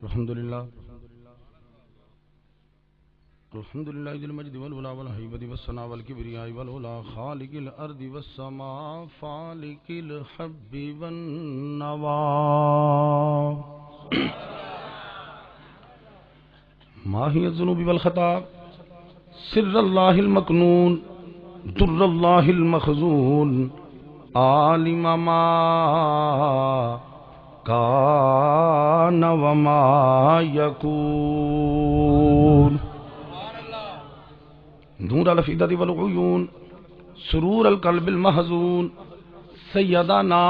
الحمدللہ ذی المجد والولا والہیبۃ والثناء والکبریاء والعلا خالق الارض والسماء فالق الحب والنوا ماہی الذنوب والخطا سر اللہ المکنون در اللہ المخزون عالم ما کان وما یکون نور الافئدۃ والعیون سرور القلب المحزون سیدنا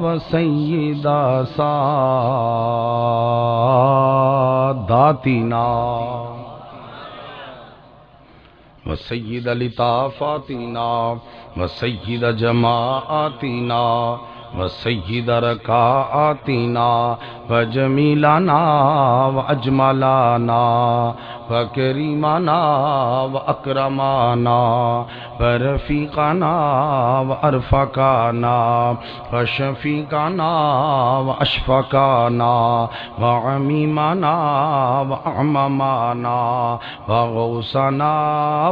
و سیدہ ساداتنا و سید لطافاتنا و سید جماعاتنا وسید رکعاتنا وجمیلنا واجملنا وکریمنا واکرمنا ورفیقنا وارفقنا وشفیقنا واشفقنا وعمیمنا واعممنا وغوثنا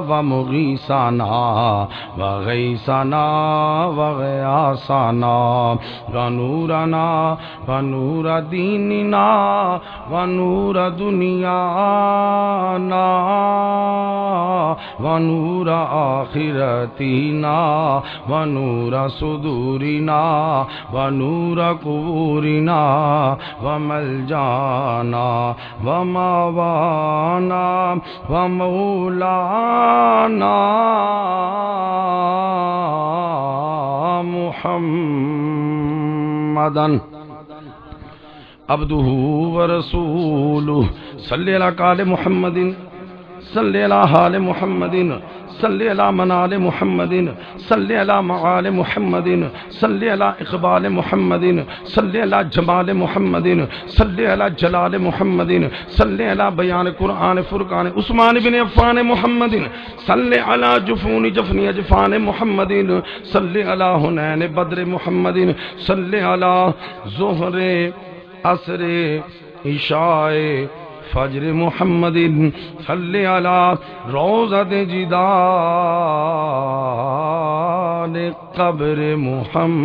ومغیثنا وغیثنا وغیاثنا ونورنا ونور دیننا ونور دنیانا ونور آخرتنا ونور صدورنا ونور قبورنا وملجانا وماوانا ومولانا محمدًا عبدہ ورسولہ صلی اللہ علی محمد صلی اللہ علی محمد صلی اللہ منال محمد صلی اللہ معال محمد صلی اللہ اقبال محمد صلی اللہ جمال محمد صلی اللہ جلال محمد صلی اللہ بیان قرآن فرقان عثمان بن عفان محمد صلی اللہ جفون جفنی اجفان محمد صلی اللہ حنین بدر محمد صلی اللہ ظہر عصر عشاء فجر محمد صلی علی روضۃ جدار قبر محمد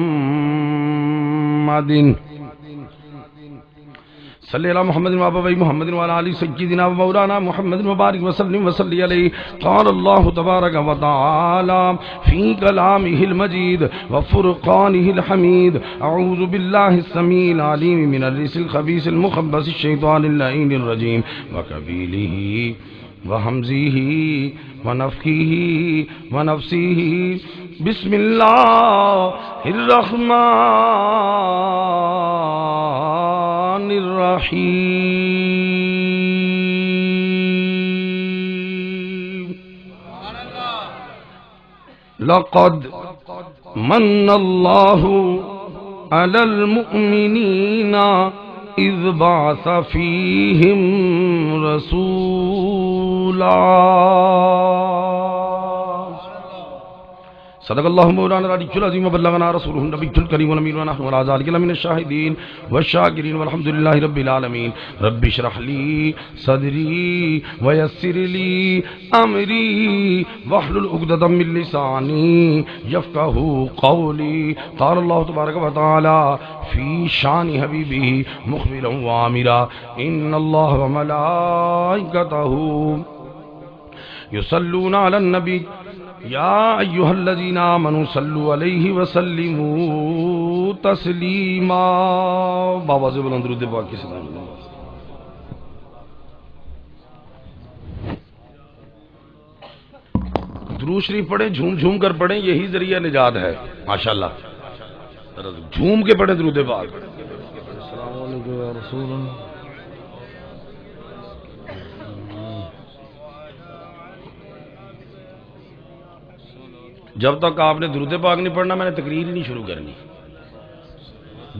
صلی اللہ محمد و ابوی محمد و علی سیدنا و مولانا محمد مبارک وسلم وصلی علیہ قال اللہ تبارک و تعالی فی کلامہ المجید وفرقانہ الحمید اعوذ باللہ السمیع العلیم من الرجس الخبیث المخبث الشیطان اللعین الرجیم وقبیلہ وحمزہ ونفخہ ونفسہ بسم اللہ الرحمن الرحیم لقد من اللہ علی المؤمنین اذ بعث فیہم رسولا صدق اللہ مولانا العلی العظیم وبلغنا رسولہ النبی الکریم والامین ونحن علی ذلک لمن الشاہدین والشاکرین والحمدللہ رب العالمین رب اشرح لی صدری ویسر لی امری واحلل عقدۃ من لسانی یفقہوا قولی قال اللہ تبارک و تعالی فی شان حبیبہ مخبرا وآمرا ان اللہ وملائکتہ یصلون علی النبی یا ایہا الذین آمنوا صلوا علیہ وسلموا تسلیما بابا سے بلند درود پاک کی سلام درود شریف پڑھیں جھوم جھوم کر پڑھیں یہی ذریعہ نجات ہے ماشاءاللہ جھوم کے پڑھیں درود پاک السلام علیکم یا رسول اللہ جب تک آپ نے درود پاک نہیں پڑھنا میں نے تقریر ہی نہیں شروع کرنی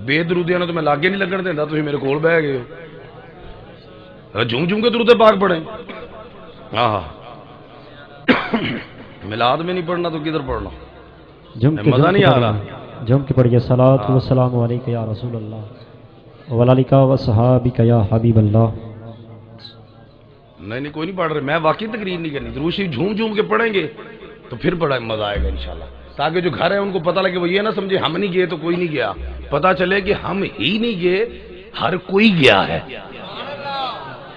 بے درودیاں تو میں لاگے نہیں لگن دینا تھی میرے کول بہ گئے ہو جھوم جھوم کے درود پاک پڑھیں ہاں میلاد میں نہیں پڑھنا تو کدھر پڑھنا مزہ نہیں آ رہا جم کے پڑھیے صلاۃ و سلام علیک یا رسول اللہ وَلَالِكَ وَصَحَابِكَ يَا حبیب اللہ. نہیں کوئی نہیں پڑھ رہے، میں واقعی تقریر نہیں کرنی، درود شریف جھوم جھوم کے پڑھیں گے تو پھر بڑا مزہ آئے گا انشاءاللہ، تاکہ جو گھر ہے ان کو پتہ لگے، وہ یہ نہ سمجھے ہم نہیں گئے تو کوئی نہیں گیا، پتہ چلے کہ ہم ہی نہیں گئے، ہر کوئی گیا ہے.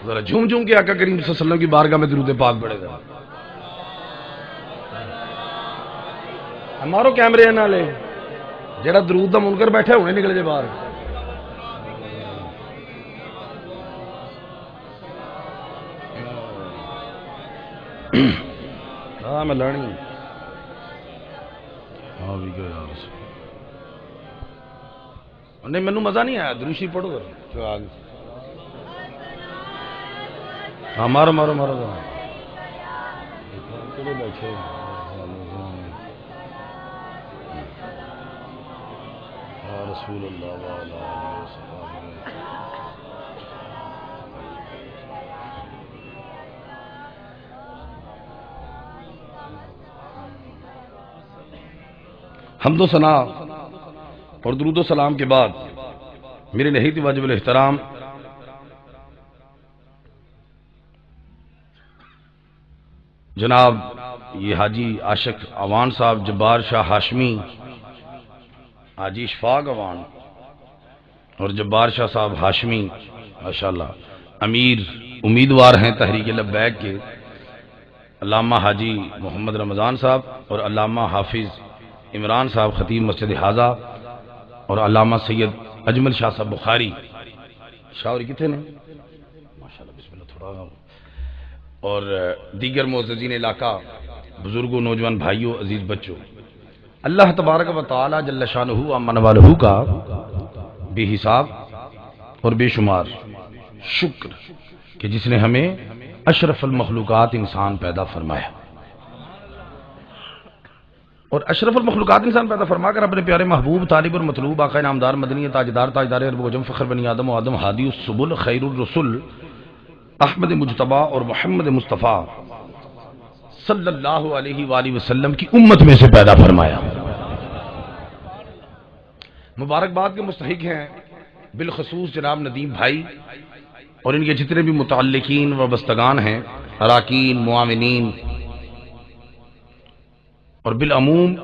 ذرا جھوم جھوم کے آقا کریم صلی اللہ علیہ وسلم کی بارگاہ میں درود پاک پڑھے گا. ہمارو کیمرے نالے جڑا درود دا منکر بیٹھا ہونے نکل جائے باہر. ہاں میں لڑنی ہاں بھی گیا یار، نہیں مینوں مزہ نہیں آیا، دروشی پڑھو کر آگے. ہاں مارو مارو مارو بیٹھے رسول اللہ وعلیہ وسلم. حمد و ثنا اور درود و سلام کے بعد میرے نہایت واجب الاحترام جناب یہ حاجی عاشق عوان صاحب جبار شاہ ہاشمی، حاجی اشفاق عوان اور جبار شاہ صاحب ہاشمی ماشاءاللہ امیر امیدوار ہیں تحریک لبیک کے، علامہ حاجی محمد رمضان صاحب اور علامہ حافظ عمران صاحب خطیب مسجد حاضہ اور علامہ سید اجمل شاہ صاحب بخاری شاعری کتنے نے ماشاءاللہ بسم اللہ تھوڑا، اور دیگر معززین علاقہ، بزرگوں، نوجوان بھائیوں، عزیز بچوں، اللہ تبارک و تعالی جل شانہ امن والہ کا بے حساب اور بے شمار شکر کہ جس نے ہمیں اشرف المخلوقات انسان پیدا فرمایا، اور اشرف المخلوقات انسان پیدا فرما کر اپنے پیارے محبوب طالب اور مطلوب آقا نامدار مدنی تاجدار عرب و عجم فخر بنی آدم و آدم ہادی السبل خیر الرسل احمد مجتبی اور محمد مصطفیٰ صلی اللہ علیہ وآلہ وسلم کی امت میں سے پیدا فرمایا. مبارکباد کے مستحق ہیں بالخصوص جناب ندیم بھائی اور ان کے جتنے بھی متعلقین و وابستگان ہیں، اراکین، معاونین، اور بالعموم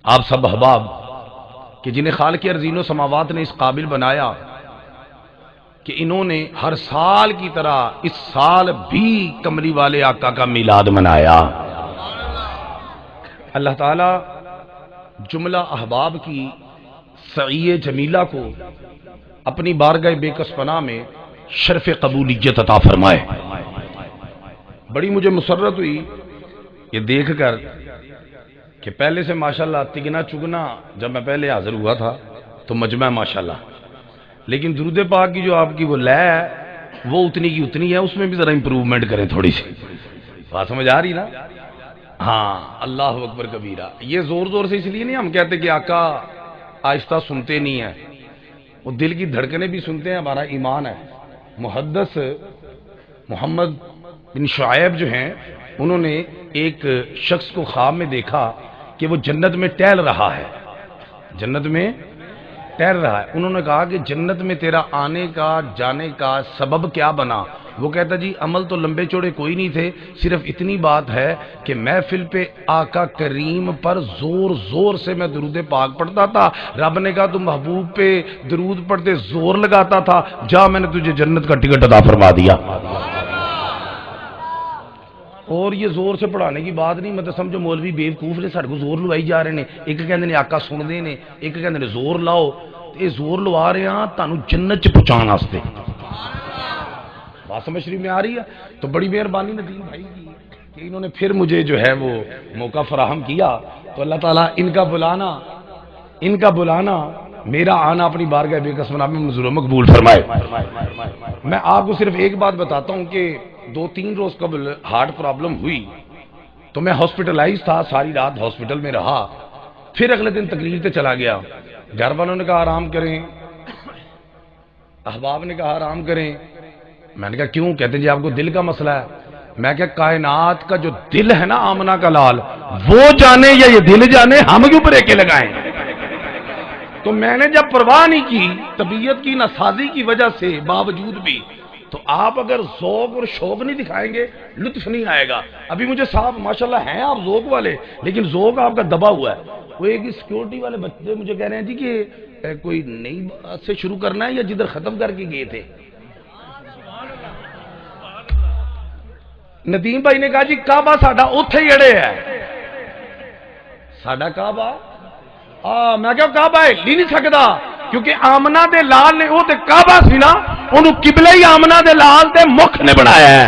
آپ سب احباب کہ جنہیں خالق ارضین و سماوات نے اس قابل بنایا کہ انہوں نے ہر سال کی طرح اس سال بھی کملی والے آقا کا میلاد منایا. اللہ تعالی جملہ احباب کی سعی جمیلہ کو اپنی بارگاہ بے کس پناہ میں شرف قبولیت عطا فرمائے. بڑی مجھے مسرت ہوئی یہ دیکھ کر کہ پہلے سے ماشاءاللہ تگنا چگنا جب میں پہلے حاضر ہوا تھا تو مجمع ماشاءاللہ، لیکن درود پاک کی جو آپ کی وہ لے ہے وہ اتنی کی اتنی ہے، اس میں بھی ذرا امپروومنٹ کریں تھوڑی سی. بات سمجھ آ رہی نا؟ ہاں اللہ اکبر کبیرہ. یہ زور زور سے اس لیے نہیں ہم کہتے کہ آقا آہستہ سنتے نہیں ہیں، وہ دل کی دھڑکنیں بھی سنتے ہیں، ہمارا ایمان ہے. محدث محمد بن شعیب جو ہیں انہوں نے ایک شخص کو خواب میں دیکھا کہ وہ جنت میں ٹہل رہا ہے، جنت میں ٹہل رہا ہے. انہوں نے کہا کہ جنت میں تیرا آنے کا جانے کا سبب کیا بنا؟ وہ کہتا جی عمل تو لمبے چوڑے کوئی نہیں تھے، صرف اتنی بات ہے کہ محفل پہ آقا کریم پر زور زور سے میں درود پاک پڑھتا تھا، رب نے کہا تو محبوب پہ درود پڑھتے زور لگاتا تھا، جا میں نے تجھے جنت کا ٹکٹ عطا فرما دیا. اور یہ زور سے پڑھانے کی بات نہیں، مطلب سمجھو مولوی بیوقوف نے ساڈے کو زور لوائی جا رہے ہیں، ایک کہندے نے آقا سن دے نے، ایک کہندے نے زور لاؤ. یہ زور لوا رہے ہیں تانوں جنت چ پہنچان واسطے. بات سمجھ شریف میں آ رہی ہے؟ تو بڑی مہربانی ندیم بھائی کی کہ انہوں نے پھر مجھے جو ہے وہ موقع فراہم کیا. تو اللہ تعالیٰ ان کا بلانا میرا آنا اپنی بارگاہ بے کس پناہ میں منظور و مقبول فرمائے. میں آپ کو صرف ایک بات بتاتا ہوں کہ 2-3 روز قبل ہارٹ پرابلم ہوئی تو میں ہاسپٹلائز تھا، ساری رات ہاسپٹل میں رہا، پھر اگلے دن تقریر تے چلا گیا. گھر والوں نے کہا آرام کریں، احباب نے کہا آرام کریں. میں نے کہا کیوں؟ کہتے ہیں جی آپ کو دل کا مسئلہ ہے. میں کہا کائنات کا جو دل ہے نا آمنہ کا لال، وہ جانے یا یہ دل جانے، ہم کیوں بریکیں لگائیں؟ تو میں نے جب پرواہ نہیں کی طبیعت کی ناسازی کی وجہ سے باوجود بھی، تو آپ اگر ذوق اور شوق نہیں دکھائیں گے لطف نہیں آئے گا۔ ابھی مجھے صاحب ماشاءاللہ ہیں آپ ذوق والے، لیکن ذوق آپ کا دبا ہوا ہے۔ وہ ایک سیکورٹی والے بچے مجھے کہہ رہے ہیں جی کہ کوئی نئی بات سے شروع کرنا ہے یا جدھر ختم کر کے گئے تھے۔ ندیم بھائی نے کہا جی کعبہ ساڈا اوتھے ہی اڑے ہے، ساڈا کعبہ میں کہا کعبہ ہل ہی نہیں سکدا، کیونکہ آمنہ دے لال نے وہ تے کعبہ سی نا، انہوں قبلہ ہی آمنہ دے لال دے مکھ نے بنایا ہے،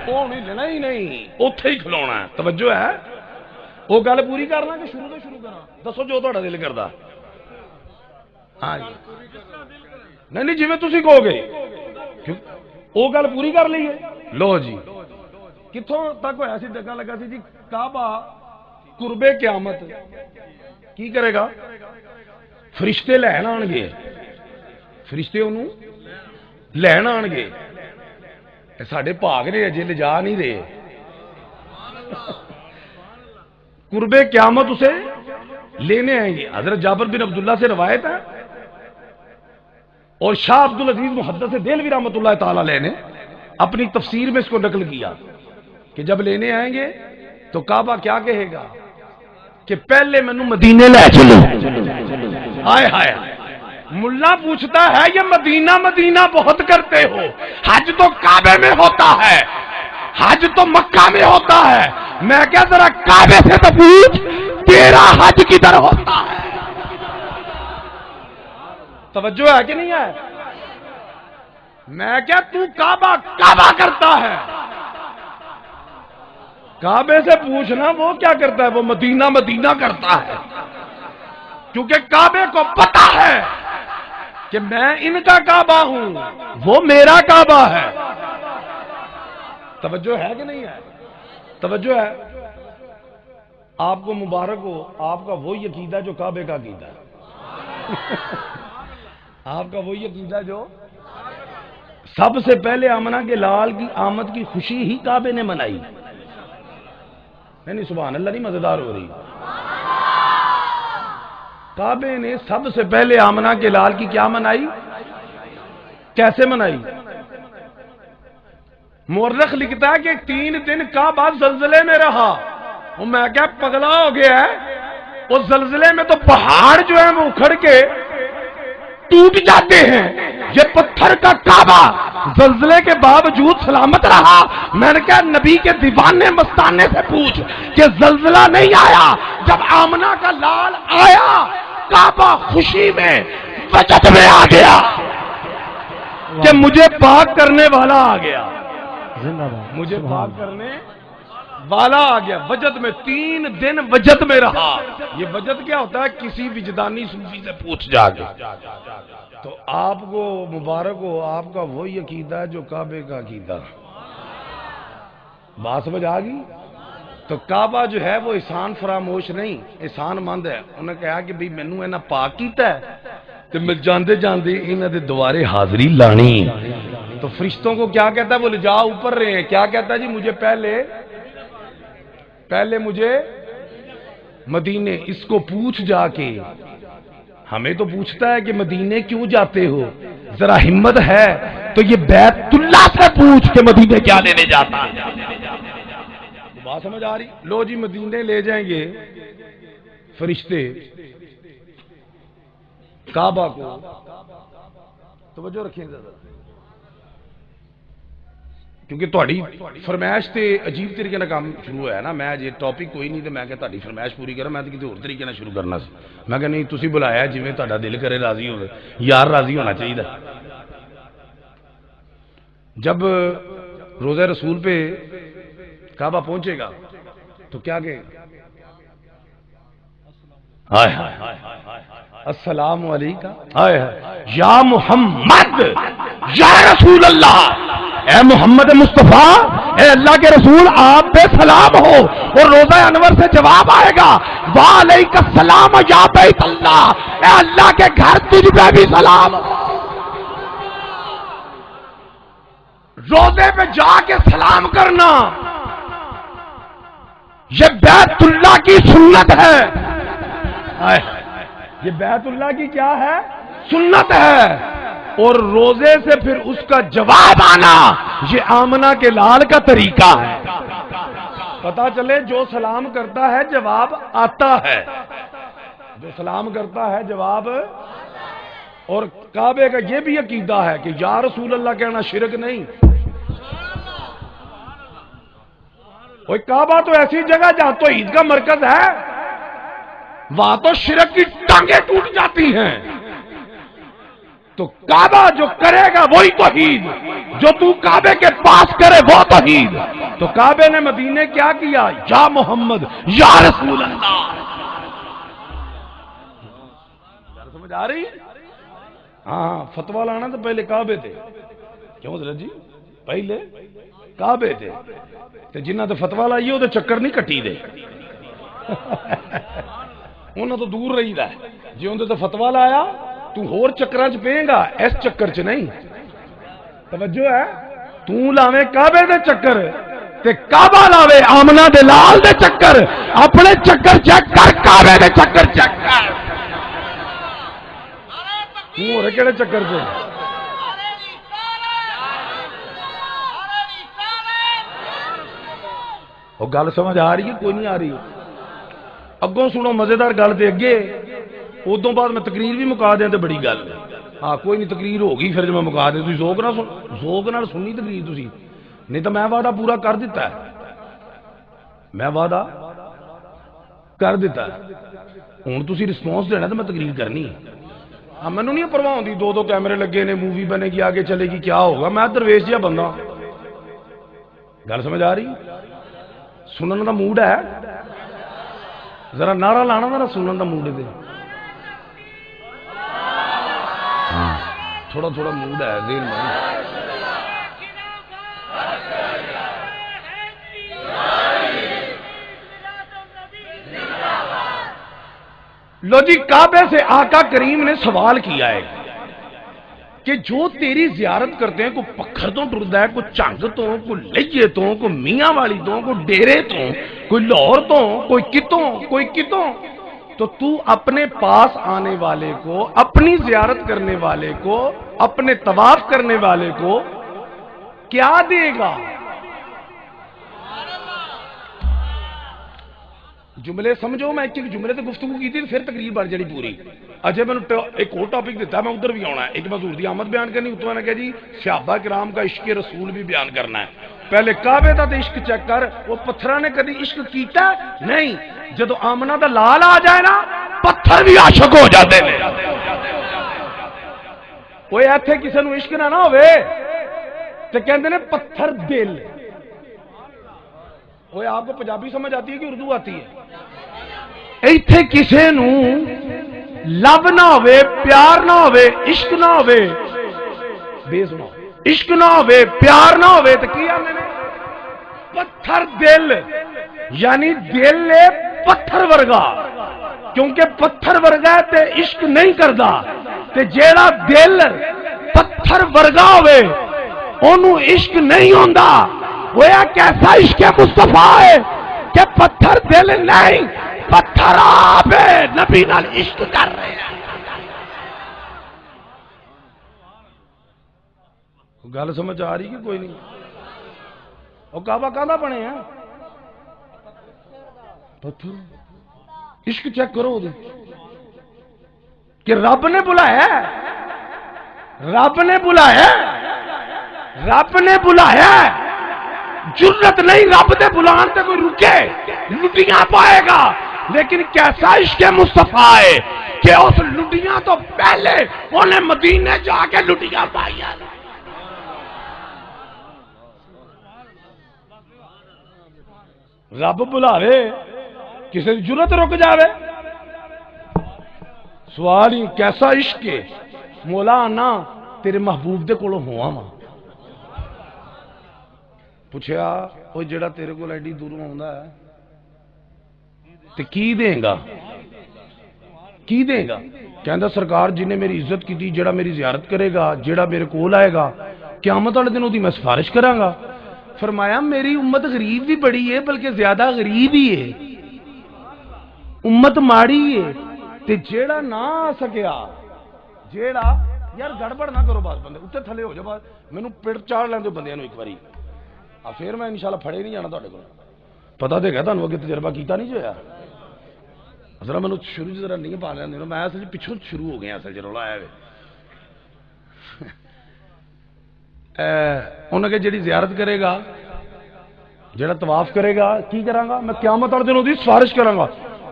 وہ نہیں لینا ہی نہیں، اوتھے ہی کھلونا ہے۔ توجہ ہے؟ وہ گل پوری کرنا کہ شروع تو شروع کرنا؟ دسو جو تہاڈا دل کردا۔ ہاں جی نہیں جی تسی کہو گے، وہ گل پوری کر لیے۔ لو جی کتوں تک ہوا سی؟ ڈگا لگا سی جی کعبہ قرب قیامت کی کرے گا؟ فرشتے لین آن گے، فرشتے انہوں لین آن گے، ساڈے بھاگ نے اجے لے جا نہیں رہے۔ قرب قیامت اسے لینے آئیں گے۔ حضرت جابر بن عبداللہ سے روایت ہے، اور شاہ عبدالعزیز محدث دہلوی رحمۃ اللہ تعالی علیہ نے اپنی تفسیر میں اس کو نقل کیا کہ جب لینے آئیں گے تو کعبہ کیا کہے گا کہ پہلے مینو مدینے لے چلو۔ ہائے ہائے، ملا پوچھتا ہے یہ مدینہ مدینہ بہت کرتے ہو، حج تو کعبے میں ہوتا ہے، حج تو مکہ میں ہوتا ہے، میں کیا ذرا کعبے سے تو پوچھ تیرا حج کدھر ہوتا ہے؟ توجہ ہے کہ نہیں ہے؟ میں کیا تو کعبہ کعبہ کرتا ہے، کعبے سے پوچھنا وہ کیا کرتا ہے، وہ مدینہ مدینہ کرتا ہے، کیونکہ کعبے کو پتا ہے کہ میں ان کا کعبہ ہوں، وہ میرا کعبہ ہے۔ توجہ ہے کہ نہیں ہے؟ توجہ ہے؟ آپ کو مبارک ہو، آپ کا وہی عقیدہ جو کعبے کا عقیدہ ہے، آپ کا وہی عقیدہ جو سب سے پہلے آمنہ کے لال کی آمد کی خوشی ہی کعبے نے منائی۔ نہیں سبحان اللہ نہیں مزیدار ہو رہی؟ کعبے نے سب سے پہلے آمنہ کے لال کی کیا منائی؟ کیسے منائی؟ مورخ لکھتا ہے کہ 3 دن کعبہ زلزلے میں رہا، وہ میں کیا پگلا ہو گیا ہے، اس زلزلے میں تو پہاڑ جو ہے وہ اکھڑ کے ٹوٹ جاتے ہیں، یہ پتھر کا کعبہ زلزلے کے باوجود سلامت رہا۔ میں نے کہا نبی کے دیوانے مستانے سے پوچھ کہ زلزلہ نہیں آیا جب آمنہ کا لال آیا، کعبہ خوشی میں وجد میں آ گیا کہ مجھے پاک کرنے والا آ گیا، مجھے پاک کرنے والا آ گیا۔ وجد میں 3 دن وجد میں رہا۔ یہ وجد کیا ہوتا ہے؟ کسی وجدانی صوفی سے پوچھ جا کے۔ تو آپ کو مبارک ہو، آپ کا وہی عقیدہ ہے جو کعبے کا عقیدہ۔ بات سمجھ آ گئی؟ تو کعبہ جو ہے وہ احسان فراموش نہیں، احسان مند ہے۔ انہوں نے کہا کہ بھئی مینوں انہاں پاک کیتا ہے تے میں جاندے جاندے انہاں دے دوارے حاضری لانی۔ تو فرشتوں کو کیا کہتا ہے؟ وہ لجا اوپر رہے ہیں، کیا کہتا ہے جی مجھے پہلے مجھے مدینے، اس کو پوچھ جا کے۔ ہمیں تو پوچھتا ہے کہ مدینے کیوں جاتے ہو، ذرا ہمت ہے تو یہ بیت اللہ سے پوچھ کے مدینے کیا لینے جاتا ہے۔ بات سمجھ آ رہی؟ لو جی مدینے لے جائیں گے فرشتے کعبہ کو، توجہ رکھیں ذرا، کیونکہ تہاڈی فرمائش تے عجیب طریقے نال کام شروع ہوا ہے نا۔ میں جی ٹاپک کوئی نہیں تے میں کہ تہاڈی فرمائش پوری کرا، میں تے کسی اور طریقے نال شروع کرنا سی۔ میں کہ نہیں تسی بلایا جویں تہاڈا دل کرے راضی ہوے، یار راضی ہونا چاہیے۔ جب روزہ رسول پہ کعبہ پہنچے گا تو کیا کہ السلام علیکم یا محمد یا رسول اللہ، اے محمد مصطفیٰ، اے اللہ کے رسول آپ پہ سلام ہو۔ اور روزہ انور سے جواب آئے گا وعلیک السلام یا بیت اللہ، اے اللہ کے گھر تجھ پہ بھی سلام۔ روزے پہ جا کے سلام کرنا یہ بیت اللہ کی سنت ہے۔ یہ بیت اللہ کی کیا ہے؟ سنت ہے. اور روزے سے پھر اس کا جواب آنا یہ آمنہ کے لال کا طریقہ ہے. پتا چلے جو سلام کرتا ہے جواب آتا ہے، جو سلام کرتا ہے جواب. اور کعبے کا یہ بھی عقیدہ ہے کہ یا رسول اللہ کہنا شرک نہیں. کوئی کعبہ تو ایسی جگہ جہاں تو عید کا مرکز ہے، وہاں تو شرک کی ٹانگیں ٹوٹ جاتی ہیں. تو کعبہ جو کرے گا وہی توحید، جو تو کعبے کے پاس کرے وہ توحید. تو کعبے نے مدینے کیا کیا؟ یا محمد یا رسول اللہ. سمجھ آ رہی؟ ہاں فتویٰ لانا تو پہلے کعبے تھے. کیوں حضرت جی؟ پہلے کعبے تھے تے جنہ تے فتویٰ لائیے وہ چکر نہیں کٹی دے. انہوں تو دور رہی دا ہے. جی اندر تے فتویٰ لایا تو ہور چکراں چ پیں گا، اس چکر چ نہیں. توجہ ہے؟ تو لاویں کعبے دے چکر تے کعبہ لاوے آمنہ دے لال دے چکر. اپنے چکر چیک کر، کعبے دے چکر چیک کر. ہو رہے کہڑے چکر سے؟ وہ گل سمجھ آ رہی ہے کوئی نہیں آ رہی؟ اگوں سنو مزیدار گل تے اگے، ادوں بعد میں تقریر بھی مکا دیا تو بڑی گل. ہاں کوئی نہیں تقریر ہوگی پھر جو میں مکا دیا. تھی ذوق نال سننی تقریر تھی، نہیں تو میں وعدہ پورا کر دیتا ہے. میں وعدہ کر دیتا ہے. ہوں تھی رسپانس دینا تو میں تقریر کرنی ہے. ہاں مینوں نہیں پرواہ ہوندی 2 کیمرے لگے نے، مووی بنے گی آگے چلے گی، کیا ہوگا. میں درویش جہا بندہ. گل سمجھ آ رہی؟ سنن دا موڈ ہے، ذرا نعرہ لانا ذرا سنن دا موڈ دے. تھوڑا تھوڑا موڈ ہے ذہن میں. لو جی کعبے سے آقا کریم نے سوال کیا ہے کہ جو تیری زیارت کرتے ہیں، کوئی پکھر تو ٹردا ہے، کوئی چنگ تو، کوئی لئیے تو، کوئی میاں والی تو، کوئی ڈیرے تو، کوئی لاہور تو، کوئی کتوں. تو اپنے پاس آنے والے کو، اپنی زیارت کرنے والے کو، اپنے طواف کرنے والے کو کیا دے گا؟ جملے سمجھو. میں ایک جملے تے گفتگو کی تھی پھر تقریر بڑھ جڑی پوری. اجے میں ایک اور ٹاپک دیتا ہے، میں ادھر بھی آنا ہے. ایک حضور دی آمد بیان کرنی، اتنا نے کہا جی صحابہ کرام کا عشق رسول بھی بیان کرنا ہے. پہلے کعبے دا تے عشق چیک کر. وہ پتھراں نے کدی عشق کیتا نہیں. جدو آمنہ دا لال آ جائے نا پتھر بھی عاشق ہو جاتے ہیں. کوئی ایتھے کسی نو عشق نہ ہوئے تے کہندے نے پتھر دل. وہ آپ کو پنجابی سمجھ آتی ہے کہ اردو آتی ہے؟ ایتھے کسے نو لب نہ ہوئے، پیار نہ ہوئے، عشق نہ ہوئے، بے سنا عشق نہ ہوئے، پیار نہ ہوئے تو کیا میں نے پتھر دل. یعنی دل ہے پتھر ورگا، کیونکہ پتھر ورگا ہے تے عشق نہیں کردا. تے جیڑا دل پتھر ورگا ہوئے انہوں عشق نہیں ہوندا. ہویا کیسا عشق مصطفیٰ ہے کہ پتھر دل نہیں، پتھر آپ ہے نبی نال عشق کر رہے ہیں. گل سمجھ آ رہی کہ کوئی نہیں؟ وہ کعبہ کہاں بنے ہیں؟ پتھر. عشق چیک کرو کہ رب نے بلایا، رب نے بلایا، رب نے بلایا. جرت نہیں رب دے بلان تے کوئی رکے، لٹیاں پائے گا. لیکن کیسا عشق مصطفیٰ ہے کہ اس لٹیاں تو پہلے انہیں مدینے جا کے لٹیاں پائی. رب بلاوے کسی کی جرت رک جاوے. سوال ہی کیسا عشق ہے. مولا آنا تیرے محبوب دے کولوں ہوا وا. پوچھا وہ جڑا تیرے کو ایڈی دوروں آندا ہے تے کی دیں گا؟ کی دیں گا؟ کہندا سرکار جنہیں میری عزت کی تھی، جڑا میری زیارت کرے گا، جڑا میرے کول آئے گا، قیامت والے دن اودی میں سفارش کراں گا. فرمایا میری امت غریب بھی بڑی ہے، بلکہ زیادہ غریب ہی ہے. امت ماڑی ہے تے جیڑا نہ آ سکیا جیڑا یار گڑبڑ نہ کرو بات بندے اتنے تھلے ہو جا بات مینوں پیڑ چاڑ لیندے بندیاں نوں ایک واری پھر میں انشاءاللہ پھڑے نہیں جانا تہاڈے کول پتہ تے ہے تانوں اگے تجربہ کیتا نہیں جو ہویا ذرا مینوں شروع ذرا نہیں پا لیندے میں اصل پچھوں شروع ہو گیا اصل چ رولا آیا وے انہاں کے جڑی زیارت کرے گا جڑا طواف کرے گا کی کراں گا میں قیامت والے دن اودی سفارش کراں گا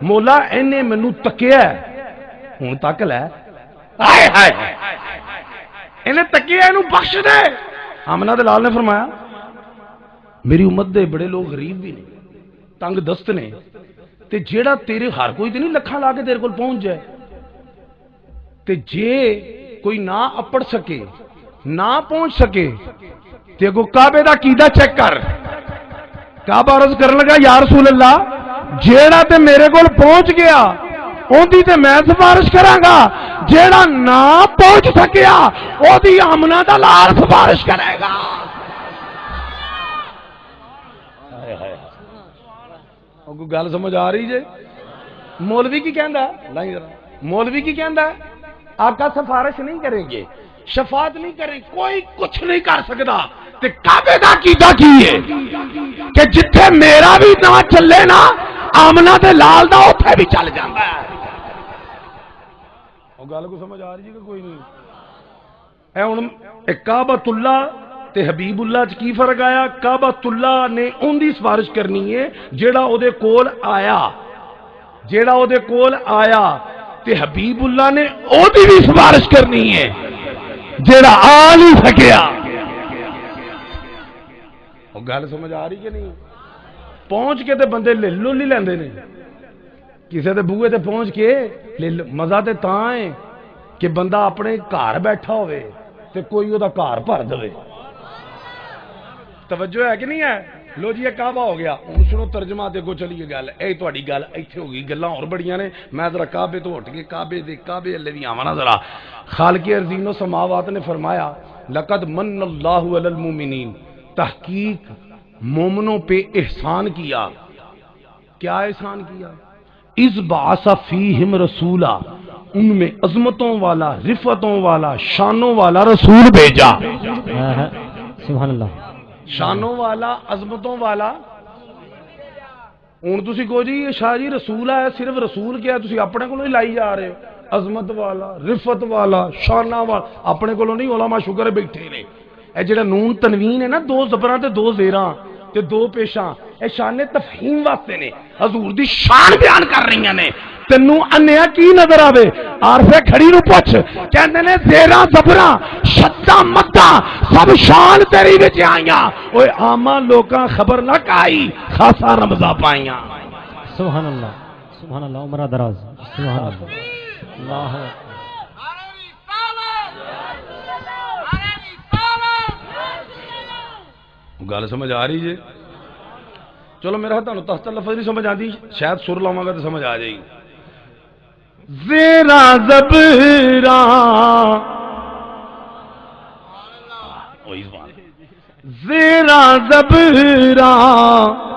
مولا اینے مینوں تکیا ہن تک لے ہائے ہائے انہیں تکیا اینوں بخش دے آمنہ دے لال نے فرمایا میری امت دے بڑے لوگ غریب بھی نہیں تنگ دست نے تے جیڑا تیرے ہر کوئی تے نہیں لکھاں لا کے تیرے کول پہنچ جائے تے جے کوئی نہ اپڑ سکے نہ پہنچ سکے تے کو کعبے دا عقیدہ چیک کر کعبہ عرض کرن لگا یا رسول اللہ جیڑا تے میرے کول پہنچ گیا اون دی تے میں سفارش کراں گا جیڑا نہ پہنچ سکیا او دی آمنہ دا لال سفارش کرے گا کوئی گل سمجھ آ رہی جے مولوی کی کہندا ہے مولوی کی کہندا ہے آقا سفارش نہیں کریں گے شفاعت نہیں کریں کوئی کچھ نہیں کر سکتا تے کعبے دا عقیدہ کی ہے کہ جتھے میرا بھی نہ چلے نا آمنہ دے لال دا اوتھے بھی چل جاندا ہے او گل کو سمجھ آ رہی ہے کہ کوئی نہیں اے ہن کعبۃ اللہ تے حبیب اللہ چ کی فرق آیا کعبۃ اللہ نے اون دی سفارش کرنی ہے جیڑا او دے کول آیا جیڑا او دے کول آیا تے حبیب اللہ نے او دی بھی سفارش کرنی ہے جیڑا آ نہیں سکیا او گل سمجھ آ رہی کہ نہیں پہنچ کے تے بندے لے لو نہیں لیندے نے کسے دے بوئے تے پہنچ کے مزہ تے تاں ہے کہ بندہ اپنے گھر بیٹھا ہوئے تے کوئی او دا گھر بھر دے توجہ ہے کہ نہیں ہے لو جی یہ کعبہ ہو گیا ہوں سنو ترجمہ دے گو چلیے گل اے تہاڈی گل ایتھے ہو گئی گلاں اور بڑیاں نے میں ذرا کعبے تو ہٹ کے کعبے اللہ دی آواں ذرا خالق ارضین و سماوات نے فرمایا لقد من اللہ علی المؤمنین تحقیق مومنوں پہ احسان کیا کیا احسان کیا اذ بعث فیہم رسولا ان میں عظمتوں والا رفتوں والا شانوں والا رسول بھیجا سبحان اللہ شانوں والا عظمتوں والا ہوں تسی کو جی شاہ جی رسول ہے صرف رسول کیا تسی اپنے کو لائی جا رہے ہو عظمت والا رفت والا شانہ والا اپنے کو نہیں علماء شکر بیٹھے نے اے جڑا نون تنوین ہے نا دو زبراں تے دو زیراں تے دو پیشاں اے شان تفہیم واسطے نے حضور دی شان بیان کر رہی نے تینوں انیا کی نظر آوے عارفے کھڑی نو پوچھ کہندے نے زیراں زبراں شداں مداں سب شان تیری وچ آئیاں اوے عاماں لوکاں خبر نہ کائی خاصا رمضاں پائیاں سبحان اللہ عمرہ دراز سبحان اللہ اللہ گل سمجھ آ رہی جی چلو میرا تمہیں تحت لفظ نہیں سمجھ آتی شاید سر لاواں گا تو سمجھ آ جائے گی زیرا زبراں زیرا زبراں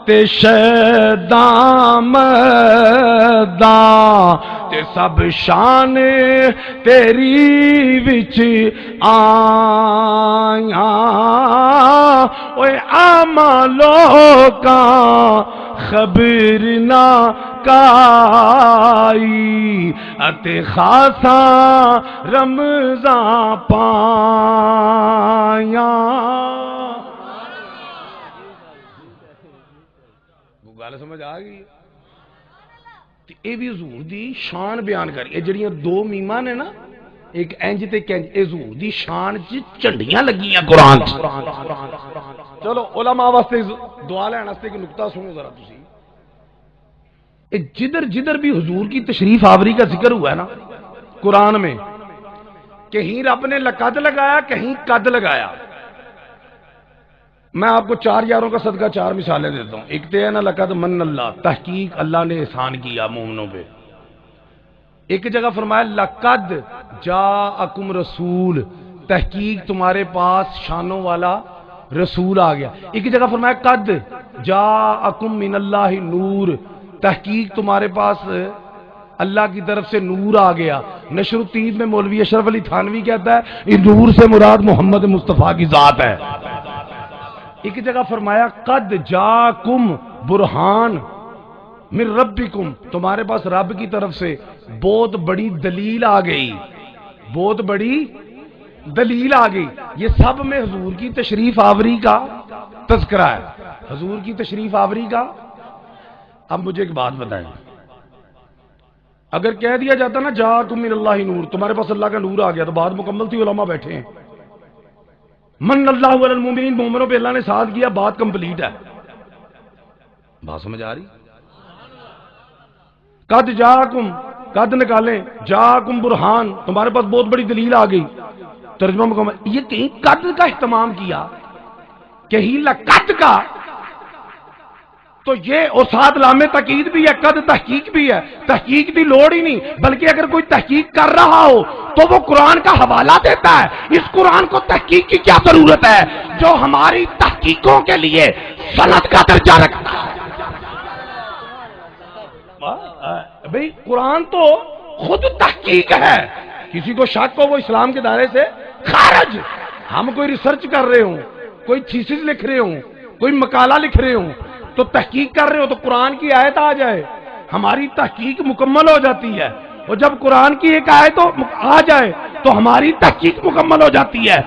تے شیداں مداں تے سب شان تیری وچ آیاں اوے آما لوکاں خبر نہ کائی اتے خاصا رمضاں پائیاں گل سمجھ آ گئی یہ بھی حضور دی شان بیان کر یہ جڑیاں دو میماں نے نا ایک انج تے کنج اے حضور دی شان چ جھنڈیاں لگیاں قرآن چلو علماء واسطے دعا لینے واسطے ایک نقطہ سنو ذرا تسی جدھر جدھر بھی حضور کی تشریف آوری کا ذکر ہوا ہے نا قرآن میں کہیں رب نے لقد لگایا کہیں قد لگایا میں آپ کو چار یاروں کا صدقہ چار مثالیں دیتا ہوں ایک تو ہے نا لقد من اللہ تحقیق اللہ نے احسان کیا مومنوں پہ ایک جگہ فرمایا لقد جاءکم رسول تحقیق تمہارے پاس شانوں والا رسول آ گیا ایک جگہ فرمایا قد جاءکم من اللہ نور تحقیق تمہارے پاس اللہ کی طرف سے نور آ گیا. نشر التیب میں مولوی اشرف علی تھانوی کہتا ہے اس نور سے مراد محمد مصطفیٰ کی ذات ہے. ایک جگہ فرمایا قد جاکم برہان من ربکم، تمہارے پاس رب کی طرف سے بہت بڑی دلیل آ گئی، بہت بڑی دلیل آ گئی. یہ سب میں حضور کی تشریف آوری کا تذکرہ ہے، حضور کی تشریف آوری کا. اب مجھے ایک بات بتائیں، اگر کہہ دیا جاتا نا جاءکم من اللہ نور، تمہارے پاس اللہ کا نور آ گیا، تو بات مکمل تھی. علماء بیٹھے ہیں من اللہ علی المومنین، مومنوں پہ اللہ نے ساتھ کیا، بات کمپلیٹ ہے. بات سمجھ آ رہی؟ قد جاءکم، قد نکالیں، جاءکم برہان، تمہارے پاس بہت بڑی دلیل آ گئی. ترجمہ مکمل. یہ کہیں قد کا اہتمام کیا، کہیں لقد کا، تو یہ اور ساتھ لام تاکید بھی ہے، قد تحقیق بھی ہے. تحقیق کی لوڑ ہی نہیں، بلکہ اگر کوئی تحقیق کر رہا ہو تو وہ قرآن کا حوالہ دیتا ہے. اس قرآن کو تحقیق کی کیا ضرورت ہے جو ہماری تحقیقوں کے لیے سند کا درجہ رکھتا ہے. بھئی قرآن تو خود تحقیق ہے. کسی کو شک ہو وہ اسلام کے دائرے سے خارج. ہم کوئی ریسرچ کر رہے ہوں، کوئی تھیسس لکھ رہے ہوں، کوئی مقالہ لکھ رہے ہوں، تو تحقیق کر رہے ہو تو قرآن کی آیت آ جائے، ہماری تحقیق مکمل ہو جاتی ہے. اور جب قرآن کی ایک آیت آ جائے تو ہماری تحقیق مکمل ہو جاتی ہے.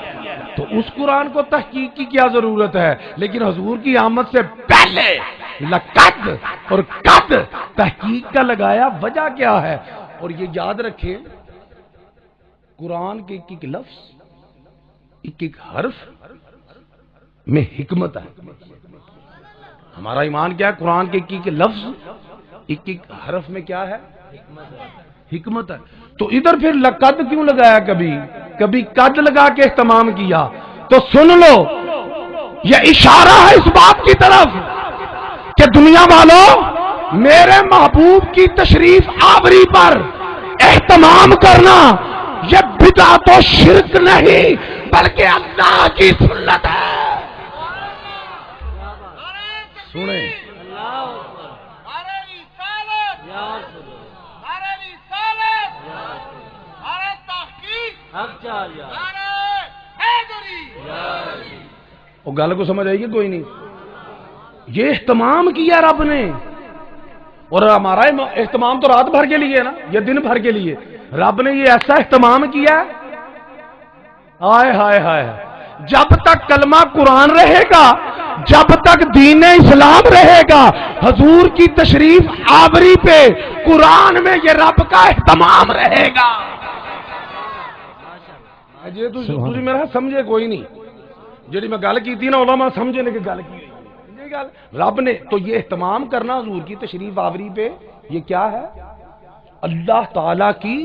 تو اس قرآن کو تحقیق کی کیا ضرورت ہے؟ لیکن حضور کی آمد سے پہلے لقد اور قد تحقیق کا لگایا. وجہ کیا ہے؟ اور یہ یاد رکھیں قرآن کے ایک ایک لفظ، ایک ایک حرف میں حکمت ہے. ہمارا ایمان کیا ہے؟ قرآن کے ایک ایک لفظ، ایک ایک حرف میں کیا ہے؟ حکمت ہے. تو ادھر پھر لقد کیوں لگایا؟ کبھی قد لگا کے اہتمام کیا. تو سن لو، یہ اشارہ ہے اس بات کی طرف کہ دنیا والوں میرے محبوب کی تشریف آوری پر اہتمام کرنا یہ بدعت و شرک نہیں بلکہ اللہ کی سنت ہے. سنیں وہ گل کو سمجھ آئی گی کوئی نہیں؟ یہ اہتمام کیا رب نے، اور ہمارا اہتمام تو رات بھر کے لیے نا، یہ دن بھر کے لیے. رب نے یہ ایسا اہتمام کیا ہے، ہائے ہائے ہائے. جب تک کلمہ قرآن رہے گا، جب تک دین اسلام رہے گا، حضور کی تشریف آوری پہ قرآن میں یہ رب کا اہتمام رہے گا. جی تھی میرا سمجھے کوئی نہیں، جی میں گل کی تھی نا علماء سمجھے نے کہ گل کی رب نے. تو یہ اہتمام کرنا حضور کی تشریف آوری پہ یہ کیا ہے؟ اللہ تعالی کی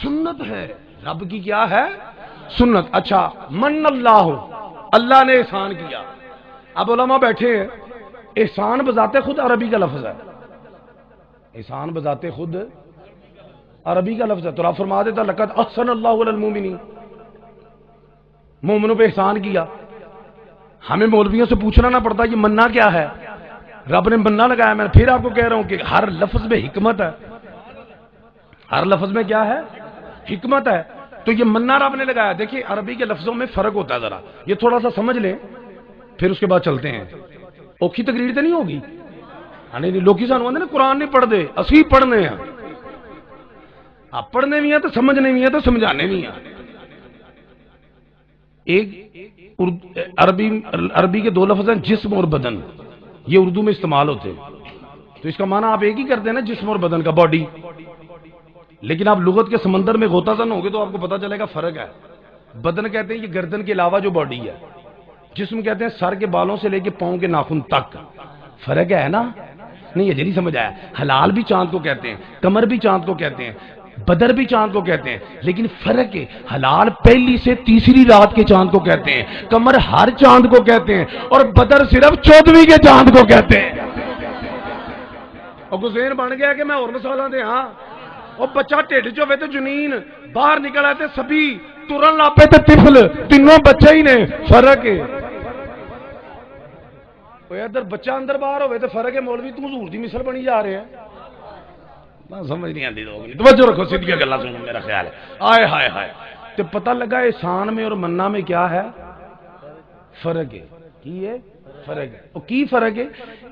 سنت ہے. رب کی کیا ہے؟ سنت. اچھا، من اللہ، اللہ نے احسان کیا. اب علماء بیٹھے ہیں، احسان بذات خود عربی کا لفظ ہے. احسان بذات خود عربی کا لفظ ہے. تو رب فرما دیتا لقد احسن اللہ علی المومنین، مومنوں پہ احسان کیا. ہمیں مولویوں سے پوچھنا نہ پڑتا یہ مننا کیا ہے، رب نے مننا لگایا. میں پھر آپ کو کہہ رہا ہوں کہ ہر لفظ میں حکمت ہے. ہر لفظ میں کیا ہے؟ حکمت ہے. تو یہ مننا رب نے لگایا. دیکھیں عربی کے لفظوں میں فرق ہوتا ہے، ذرا یہ تھوڑا سا سمجھ لیں پھر اس کے بعد چلتے ہیں. اوکھی تقریر تو نہیں ہوگی؟ نہیں لوگ سانو آتے نا قرآن نہیں پڑھ دے، اسی پڑھنے ہیں. آپ پڑھنے بھی ہیں تو سمجھنے بھی ہیں تو سمجھانے بھی ہیں. ایک عربی کے دو لفظ ہیں جسم اور بدن، یہ اردو میں استعمال ہوتے ہیں. تو اس کا معنی آپ ایک ہی کرتے ہیں نا، جسم اور بدن کا، باڈی. لیکن آپ لغت کے سمندر میں غوطہ زن ہوگے تو آپ کو پتا چلے گا فرق ہے. بدن کہتے ہیں یہ گردن کے علاوہ جو باڈی ہے، جسم کہتے ہیں سر کے بالوں سے لے کے پاؤں کے ناخن تک. فرق ہے نا؟ نہیں یہ نہیں سمجھ آیا. حلال بھی چاند کو کہتے ہیں، کمر بھی چاند کو کہتے ہیں، بدر بھی چاند کو کہتے ہیں. لیکن فرق ہے، حلال پہلی سے تیسری رات کے چاند کو کہتے ہیں، کمر ہر چاند کو کہتے ہیں، اور بدر صرف 14ویں کے چاند کو کہتے ہیں. اور گزین بن گیا کہ میں اور مثالاں دے ہاں. اور بچہ ٹھڈ چ ہوے تے جنین باہر نکل آئے تے سبھی ترن لاپے تے طفل، تینوں بچے ہی نے. فرق ہے. ادھر بچہ اندر باہر ہوئے تے فرق ہے. مولوی تو حضور دی مثل بنی جا رہے ہیں. سمجھ نہیں آتی لوگ نہیں. توجہ رکھو سیدھی گلا سنو میرا خیال ہے. آئے ہائے ہائے تے پتہ لگا احسان میں اور مننا میں کیا ہے فرق ہے. کی ہے فرق ہے. اور کی فرق ہے؟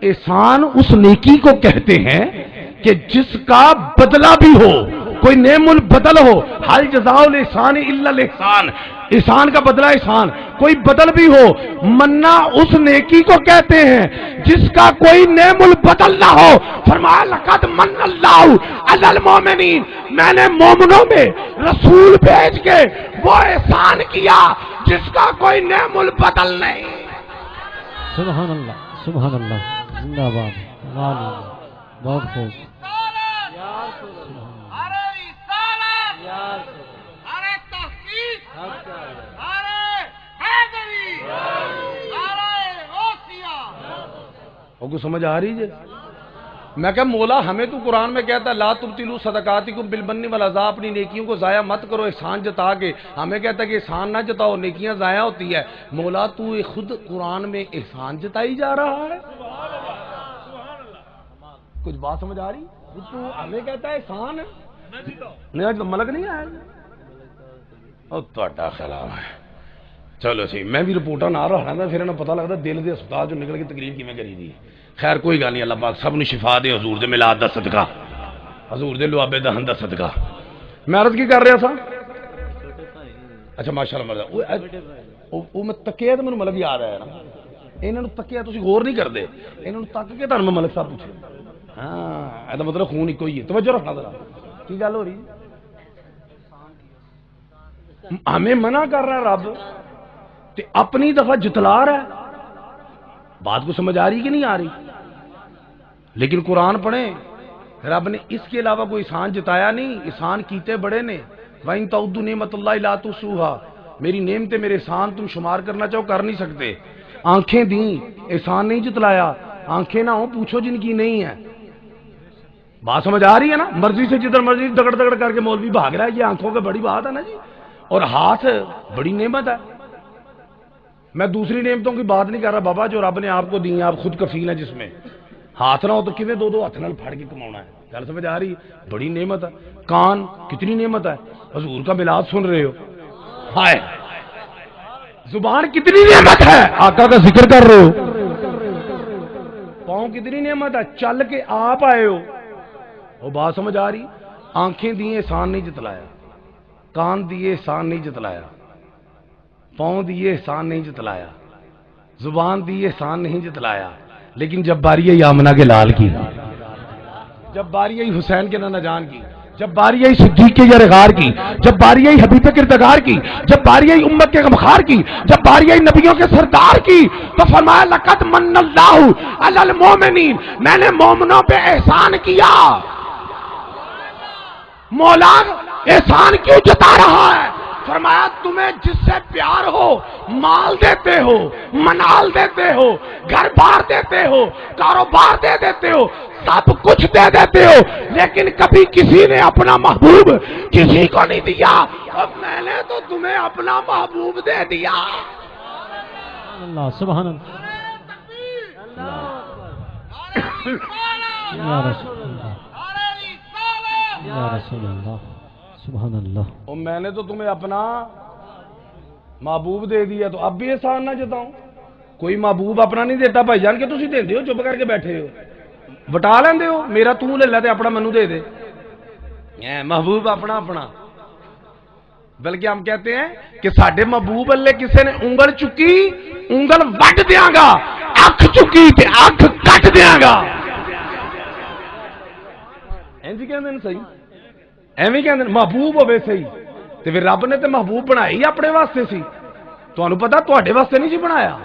احسان اس نیکی کو کہتے ہیں کہ جس کا بدلہ بھی ہو, کوئی نعم البدل ہو. حل جزاء الاحسان الا الاحسان, احسان کا بدلہ احسان, کوئی بدل بھی ہو. مننا اس نیکی کو کہتے ہیں جس کا کوئی نعم البدل نہ ہو. فرمایا لقد من اللہ علی المومنین, میں نے مومنوں میں رسول بھیج کے وہ احسان کیا جس کا کوئی نعم البدل نہیں. سبحان اللہ سبحان اللہ, زندہ باد, بہت خوب. کو سمجھ آ رہی ہے؟ میں کہ مولا ہمیں تو قرآن میں کہتا ہے لا تبطلوا صدقاتکم بالمن والعذاب, اپنی نیکیوں کو ضائع مت کرو احسان جتا کے. ہمیں کہتا ہے کہ احسان نہ جتاؤ, نیکیاں ضائع ہوتی ہے. مولا تو خود قرآن میں احسان جتائی جا رہا ہے. کچھ بات سمجھ آ رہی؟ تو ہمیں کہتا ہے احسان ہے نہیں تو ملک نہیں آیا. اور تہاڈا خلاف ہے. چلو سی میں بھی رپورٹاں نہ رہنا تھا, پھر انہیں پتہ لگتا دل دے اسپتال جو نکل کے تقریر کیویں کری دی. خیر کوئی گل نہیں, اللہ پاک سب نے شفا دے حضور دے میلاد دا صدقہ, حضور دے لوابے دہن دا صدقہ. میں عرض کی کر رہا تھا, اچھا ماشاءاللہ مرضا وہ میں تکیا تو مینوں ملک یاد آیا نا. انہاں نوں تکیا تسی غور نہیں کردے, انہاں نوں تک کے تہاڈے میں ملک صاحب پوچھے. ہاں اے دا مطلب خون ایک ہی ہے. توجہ رکھنا ذرا, کی گل ہو رہی ہمیں منع کر رہا ہے رب تے اپنی دفعہ جتلا رہا ہے. بات کو سمجھ آ رہی کہ نہیں آ رہی؟ لیکن قرآن پڑھیں, رب نے اس کے علاوہ کوئی احسان جتایا نہیں. احسان کیتے بڑے نے. وَإِن تَعُدُّوا نِعْمَتَ اللَّهِ لَا تُحْصُوهَا, میری نعمتیں میرے احسان تم شمار کرنا چاہو کر نہیں سکتے. آنکھیں دیں, احسان نہیں جتلایا. آنکھیں نہ ہوں پوچھو جن کی نہیں ہے. بات سمجھ آ رہی ہے نا؟ مرضی سے جدھر مرضی دگڑ دگڑ کر کے مولوی بھاگ رہا ہے, یہ آنکھوں کی بڑی بات ہے نا جی. اور ہاتھ بڑی نعمت ہے. میں دوسری نعمتوں کی بات نہیں کر رہا بابا, جو رب نے آپ کو دی ہیں آپ خود کفیل ہیں. جس میں ہاتھ نہ ہو تو کیویں دو ہاتھ نال پھڑ کے کمانا ہے. گل سمجھ آ رہی؟ بڑی نعمت ہے. کان کتنی نعمت ہے, حضور کا میلاد سن رہے ہو. ہائے زبان کتنی نعمت ہے, آقا کا ذکر کر رہے ہو. پاؤں کتنی نعمت ہے, چل کے آپ آئے ہو. وہ بات سمجھ آ رہی؟ آنکھیں دیے احسان نہیں جتلایا, کان دیے احسان نہیں جتلایا, پاؤں دیے احسان نہیں جتلایا, زبان دیے احسان نہیں جتلایا. لیکن جب باری آئی آمنہ کے لال کی, جب باری آئی حسین کے نانا جان کی, جب باری آئی صدیق کے یرغار کی, جب باری آئی حبیب کردگار کی, جب باری آئی امت کے غمخار کی, جب باری آئی نبیوں کے سردار کی, تو فرمایا لقد من اللہ علی المومنین, میں نے مومنوں پہ احسان کیا. مولا احسان کیوں جتا رہا ہے؟ فرمایا تمہیں جس سے پیار ہو مال دیتے ہو, منال دیتے ہو, گھر بار دیتے ہو, کاروبار دے دیتے ہو, سب کچھ دے دیتے ہو, لیکن کبھی کسی نے اپنا محبوب کسی کو نہیں دیا. اور میں نے تو تمہیں اپنا محبوب دے دیا. اللہ سبحان اللہ, یا رسول اللہ, یا رسول اللہ, سبحان اللہ. اور میں نے تو تمہیں اپنا محبوب دے دیا, تو اب بھی احسان نہ جتاؤں. کوئی محبوب اپنا نہیں دیتا بھائی جان, کہ تسی دیندے ہو چپ کر کے بیٹھے ہو, وٹا لیندے ہو. میرا تو لے لے تے اپنا منو دے دے. محبوب اپنا اپنا. بلکہ ہم کہتے ہیں کہ ساڈے محبوب اللہ کسے نے انگل چکی انگل وڈ دیاں گا, اکھ چکی تے اکھ کٹ دیاں گا. اینجی کہندے نے صحیح, ایویں کہندے محبوب ہوے صحیح. تے پھر رب نے تے محبوب بنائی اپنے واسطے سی, تانوں پتہ تواڈے واسطے نہیں سی بنایا.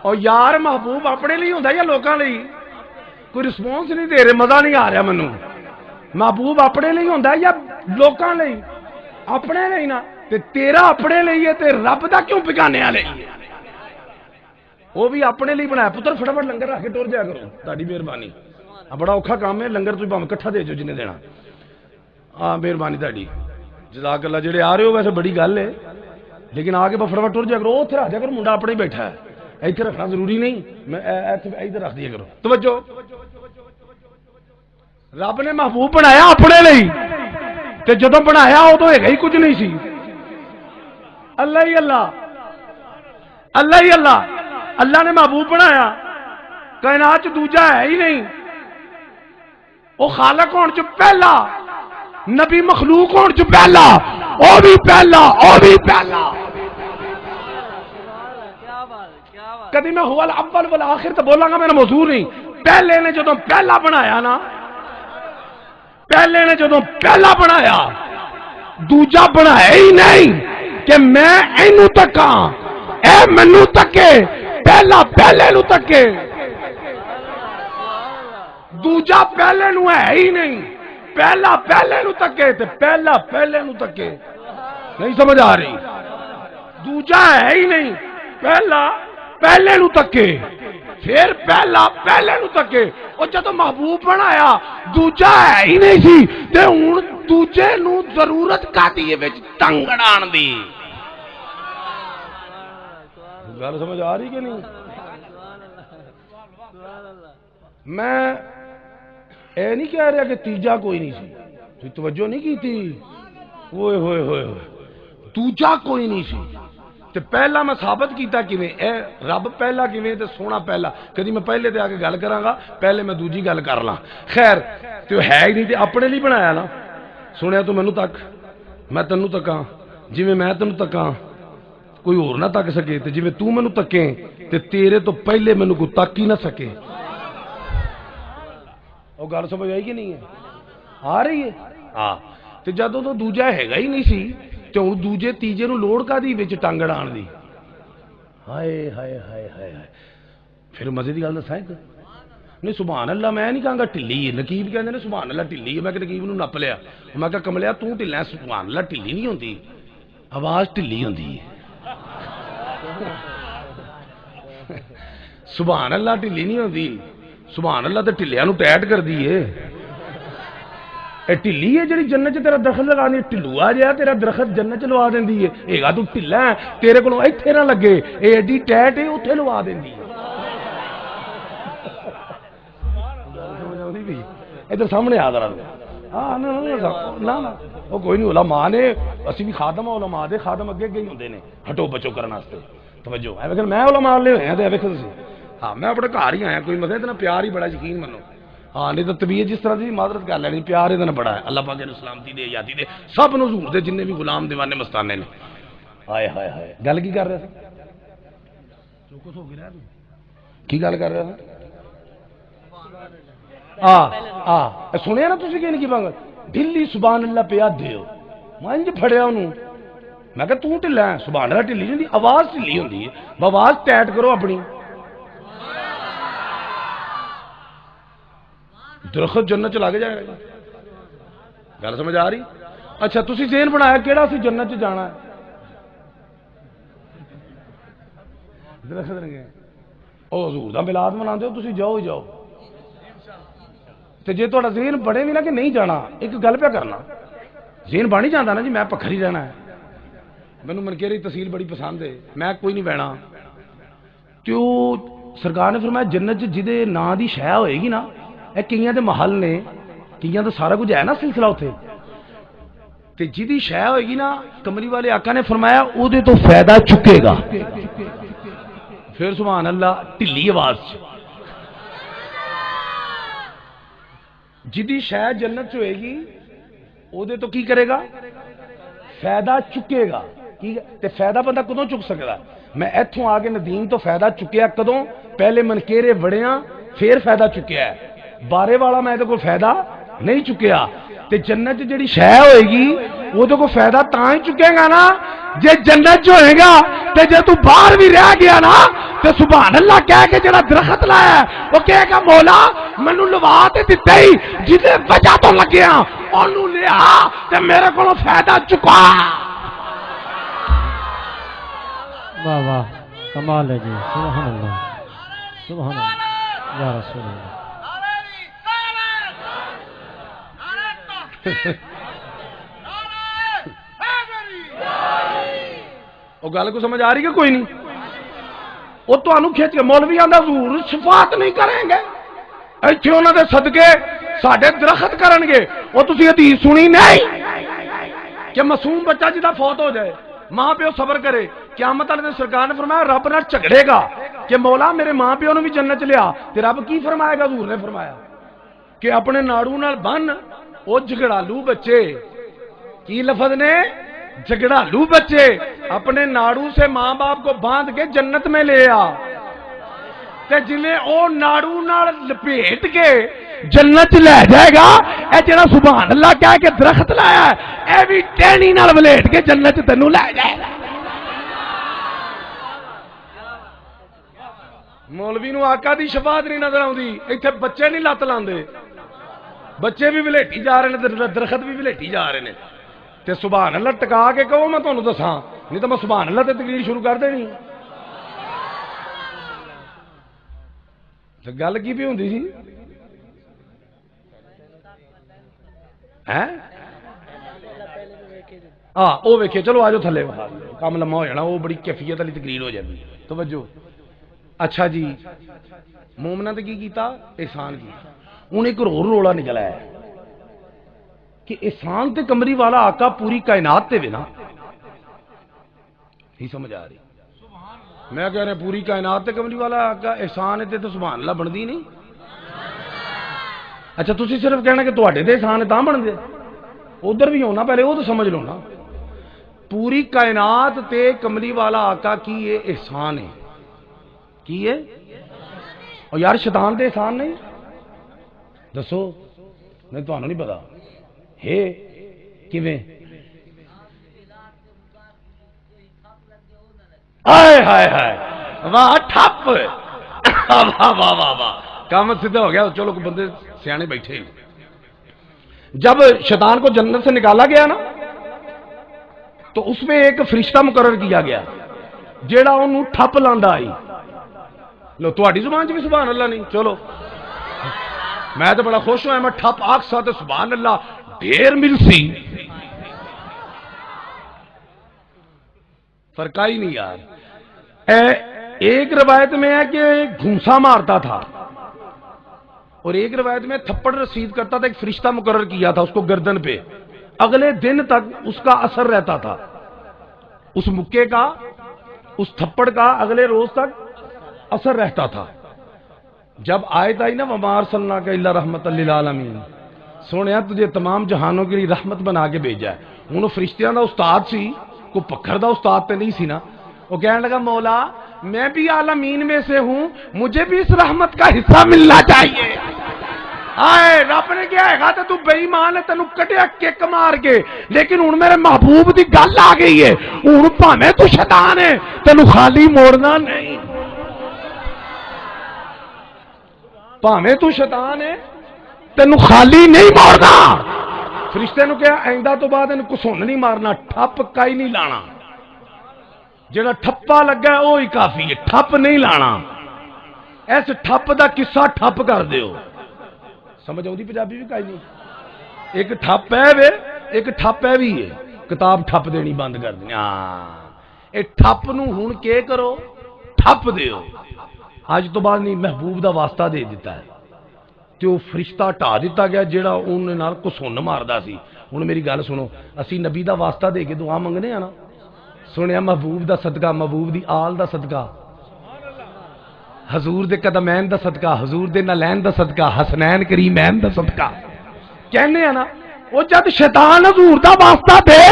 اور یار محبوب اپنے لیے ہوندا یا لوکاں لیے؟ کوئی رسپانس نہیں دے رہے, مزہ نہیں آ رہا مینوں. محبوب اپنے لیے ہوندا یا لوکاں لیے؟ اپنے لیے نا. تے تیرا اپنے لیے تے رب دا کیوں بگانے والے؟ وہ بھی اپنے لیے بنایا. پتر فٹافٹ لنگر رکھ کے ٹر جایا کرو, تہاڈی مہربانی. بڑا اوکھا کام ہے, لنگر تسی بھاویں اکٹھا دے جو جنے دینا. ہاں مہربانی تہاڈی, جزاک اللہ. جڑے آ رہے ہو ویسے بڑی گل ہے, لیکن آ کے فٹافٹ ٹر جایا کرو. اوتھے رکھ جایا کرو, منڈا اپنے ہی بیٹھا ہے, ایتھے رکھنا ضروری نہیں. میں ادھر رکھ دیا کرو. توجہ. رب نے محبوب بنایا اپنے لئی تے جدوں بنایا ادوں ہے ہی کچھ نہیں سی. اللہ ہی اللہ، اللہ ہی اللہ. اللہ نے محبوب بنایا، کائنات چ دوجا ہے ہی نہیں. وہ خالق ہون چ پہلا، نبی مخلوق ہون چ پہلا، او بھی پہلا، او بھی پہلا. کدی میں ہوا الاول والآخر تو بولاں گا میرا موضوع نہیں. پہلے نے جدوں پہلا بنایا نا، پہلے نے جدوں پہلا بنایا دوجا بنایا ہی نہیں کہ میں اینو تکاں اے منو تکے، پہلا پہلے نو تکے. دوجا پہلے نو ہے ہی نہیں، پہلا پہلے نو تکے تے پہلا پہلے نو تکے. نہیں سمجھ آ رہی؟ دوجا ہے ہی نہیں، پہلا پہلے نو تکے، پھر پہلا پہلے نو تکے. اور جدو محبوب بنایا دوجا ہے ہی نہیں سی تے ہن دوجے نو ضرورت کاتی ہے وچ ٹنگڑان دی. گل سمجھ آ رہی کہ نہیں؟ میں اے نہیں کہہ رہا کہ تیجا کوئی نہیں سی، تھی توجہ نہیں کی تھی. ہوئے ہوئے ہوئے ہوئے دوجا کوئی نہیں سی تے پہلا میں ثابت کیتا کیویں؟ اے رب پہلا کیویں تے سونا پہلا. کدی میں پہلے تے آ کے گل کراں گا، پہلے میں دوجی گل کر لاں. خیر تے ہے ہی نہیں تے اپنے لیے بنایا نا. سنیا تو مینوں تک، میں تینوں تکاں جویں میں تینوں تکاں، کوئی اور نہ تک سکے. تے جویں تو مینوں تکیں تے تیرے تو پہلے مینوں کوئی تک ہی نہ سکے. وہ گل سمجھ آئی کہ نہیں ہے؟ آ رہی ہے؟ ہاں. تے جدوں تو دوجا ہے گا ہی نہیں سی تے ہن دوجے تیجے نو لوڑ کادی وچ ٹانگڑ آن دی؟ ہائے ہائے ہائے ہائے ہائے. پھر مزے دی گل دساں ایک، نہیں سبحان اللہ میں نہیں کہاں گا ٹھلی ہے. نقیب کہندے نے سبحان اللہ ٹھلی ہے. میں کہ نقیب نو نپ لیا، میں کہ کملیا تو ٹھلا. سبحان اللہ ٹھلی نہیں ہوندی، آواز ٹھلی ہوندی ہے. سبحان اللہ ٹھلی نہیں ہوندی، سبحان اللہ تے ٹھلیاں نو ٹائٹ کر دی ہے. اے ٹھلی ہے جڑی جنت چ تیرا درخت لگا دی. ٹھلوا جہا تیرا درخت جنت چ لوا دیندی ہے. اے گا تو ٹھلا ہے، تیرے کولوں ایتھے نہ لگے، اے ایڈی ٹائٹ ہے اوتھے لوا دیندی ہے. ادھر سامنے آ ذرا. ہاں نہ وہ کوئی نہیں. علماء نے، اسی بھی خادم علماء دے خادم اگے اگے ہی ہوندے نے ہٹو بچو کرن واسطے. توجہ ہے لیکن میں علماء والے ہوئے ہیں تے ویکھو تسی. ہاں میں اپنے گھر ہی آیا، کوئی مزے اتنا پیار ہی بڑا، یقین منو. ہاں نہیں تو طبیعت جس طرح کی معذرت کر لینی، پیار اتنا بڑا ہے. اللہ پاک نے سلامتی دے، یادی دے سب نو حضور دے جننے بھی غلام دیوانے مستانے نے. ہائے ہائے ہائے. گل کی کر رہے تھے؟ چوکس ہو گیا کی گل کر رہے تھے؟ سنیا نا تھی کہ بنگ ڈلی سبحان اللہ پیا دیو. میں انج پھڑیا انہوں، میں کہ تو ٹھلا ہے. سبحان اللہ ٹھلی نہیں ہوندی، آواز ٹھلی ہوندی ہے. آواز ٹائٹ کرو اپنی. درخت جنت چلا کے جائے گا. گل سمجھ آ رہی؟ اچھا تسی ذہن بنایا کیڑا سی جنت چ جانا ہے؟ درخت رنگے او حضور دا میلاد مناندے ہو تسی، جاؤ ہی جاؤ. تے جے تہاڈا ذہن بڑے بھی نہ کہ نہیں جانا، ایک گل پہ کرنا، ذہن بن ہی جاتا نا جی میں پکھر ہی رہنا ہے. مینوں منکیری تحصیل بڑی پسند ہے، میں کوئی نہیں بہنا. تو سرکار نے فرمایا جنت جہدے نام دی شے ہوئے گی نا، اے کئیاں دے محل نے، کئیاں تے سارا کچھ ہے نا سلسلہ اتنے، تے جہدی شے ہوئے گی نا، کملی والے آقا نے فرمایا او دے تو فائدہ چکے گا. پھر سبحان اللہ ٹھلی آواز جدی شے جنت ہوئے گی او دے تو کی کرے گا؟ فائدہ چکے گا. تے فائدہ بندہ کدوں چک سکتا؟ میں ایتھوں آگے ندیم تو فائدہ چکیا کدوں؟ پہلے منکیرے وڑیاں پھر فائدہ چکیا ہے. بارے والا میں کوئی فائدہ نہیں چکیا. تے جنت جڑی شے ہوئے گی وہ تو کوئی فائدہ تاں ہی چکے گا نا جے جنت جو ہوئے گا. تے جے تو باہر بھی رہ گیا نا تے سبحان اللہ کہہ کے جڑا درخت لایا ہے وہ کہے گا مولا مینوں لوا تے دتا ہی جدے وجہ تو لگیا اونوں لیا تے میرے کولوں فائدہ چکا. واہ واہ کمال ہے جی. سبحان اللہ سبحان اللہ یا رسول اللہ. وہ گل کو سمجھ آ رہی کہ کوئی نہیں؟ وہ تو کھچ کے مولوی آندا حضور شفاعت نہیں کریں گے، ایتھے انہاں دے صدقے ساڈے درخت کرن گے وہ تسی حدیث سنی نہیں کہ معصوم بچہ جدا فوت ہو جائے ماں پیو صبر کرے قیامت والے دن سرکار نے فرمایا رب نال جھگڑے گا کہ مولا میرے ماں پیو نے بھی جنت لیا تے رب کی فرمائے گا حضور نے فرمایا کہ اپنے ناڑو نال بن او جھگڑالو بچے کی لفظ نے جھگڑالو بچے اپنے ناڑو سے ماں باپ کو باندھ کے جنت میں لے آ تے جنہیں او ناڑو نال لپیٹ کے جنت لے جائے گا اے جڑا سبحان اللہ کہہ کے درخت لایا ہے اے بھی ٹہنی نال ولیٹ کے جنت تینوں لے جائے گا مولوی نو آقا دی شفاعت نہیں نظر آوندی ایتھے بچے نہیں لت لاندے بچے بھی ولیٹی جا رہے ہیں درخت بھی ولیٹی جا رہے ہیں تے سبحان اللہ ٹکا کے کہو میں تانوں دساں نہیں تو میں سبحان اللہ تے تقریر شروع کر دینی تے گل کی بھی ہوندی سی ہاں وہ ویکھے چلو آجو تھلے کام لما ہو جانا وہ بڑی کیفیت والی تقریر ہو جاتی توجہ اچھا جی مومنا نے کی کیتا احسان کی انہیں ایک رولا نکلا ہے کہ احسان تے کمری والا آقا پوری کائنات تے بھی نا ہی سمجھ آ رہی میں کہہ رہا پوری کائنات تے کمری والا آقا احسان تے تو سبحان اللہ بندی نہیں اچھا تسی صرف کہنا کہ تواڈے تے احسان تاں بن دے ادھر بھی ہونا پہلے وہ تو سمجھ لو نا پوری کائنات تے کملی والا آقا کی یہ احسان ہے کی ہے اور یار شیطان دے احسان نہیں دسو میں تو نہیں پتا ہے کیویں ہائے ہائے ہائے واہ ٹھپ واہ واہ واہ واہ کام سیدھا ہو گیا چلو بندے سیانے بیٹھے جب شیطان کو جنت سے نکالا گیا نا تو اس میں ایک فرشتہ مقرر کیا گیا جیڑا انہوں ٹھپ لاندا آئی لو تہاڈی زبان چ بھی سبحان اللہ نہیں چلو میں تو بڑا خوش ہوا میں ٹھپ آکسا تے سبحان اللہ ڈھیر ملسی فرقہ ہی نہیں یار ایک روایت میں ہے کہ گھونسا مارتا تھا اور ایک روایت میں تھپڑ رسید کرتا تھا ایک فرشتہ مقرر کیا تھا اس کو گردن پہ اگلے دن تک اس کا اثر رہتا تھا اس مکے کا اس تھپڑ کا اگلے روز تک اثر رہتا تھا جب آیت آئی نا وما ارسلناک الا رحمت للعالمین سونیا تجھے تمام جہانوں کے لیے رحمت بنا کے بھیجا ہے انہوں فرشتیاں دا استاد سی کو پکھر دا استاد تے نہیں سی نا وہ کہنے لگا مولا میں بھی عالمین میں سے ہوں مجھے بھی اس رحمت کا حصہ ملنا چاہیے آئے رب نے کیا ہے تو بے ایمان ہے تینوں کٹیا کک مار کے لیکن ہن میرے محبوب دی گل آ گئی ہے ہن بھاویں تو شیطان ہے تینوں خالی موڑنا نہیں بھاویں تو شیطان ہے تینوں خالی نہیں موڑنا فرشتے نو کیا آئندہ تو بعد ان کسن نہیں مارنا ٹھپ کائی نہیں لانا جڑا ٹھپا لگا ہے وہی کافی ہے ٹھپ نہیں لانا اس ٹھپ دا قصہ ٹھپ کر دیو سمجھ آؤں پنجابی بھی کائی نہیں ایک ٹھپ ہے وے ایک ٹھپ ہے بھی ہے کتاب ٹھپ دینی بند کر دیں اے ٹھپ نو ہن کے کرو ٹھپ دیو آج تو بعد نہیں محبوب دا واسطہ دے دیتا ہے تو فرشتہ ٹا دیتا گیا جیڑا انہوں نے کسن ماردا سی ہن میری گل سنو اسی نبی دا واسطہ دے کے دعا منگنے ہیں نا سنیا محبوب دا صدقہ محبوب دی آل دا صدقہ حضور دے قدمین دا صدقہ حضور دے نالین دا صدقہ حسنین کریمین دا صدقہ کہنے ہیں نا وہ جد شیطان حضور دا واسطہ دے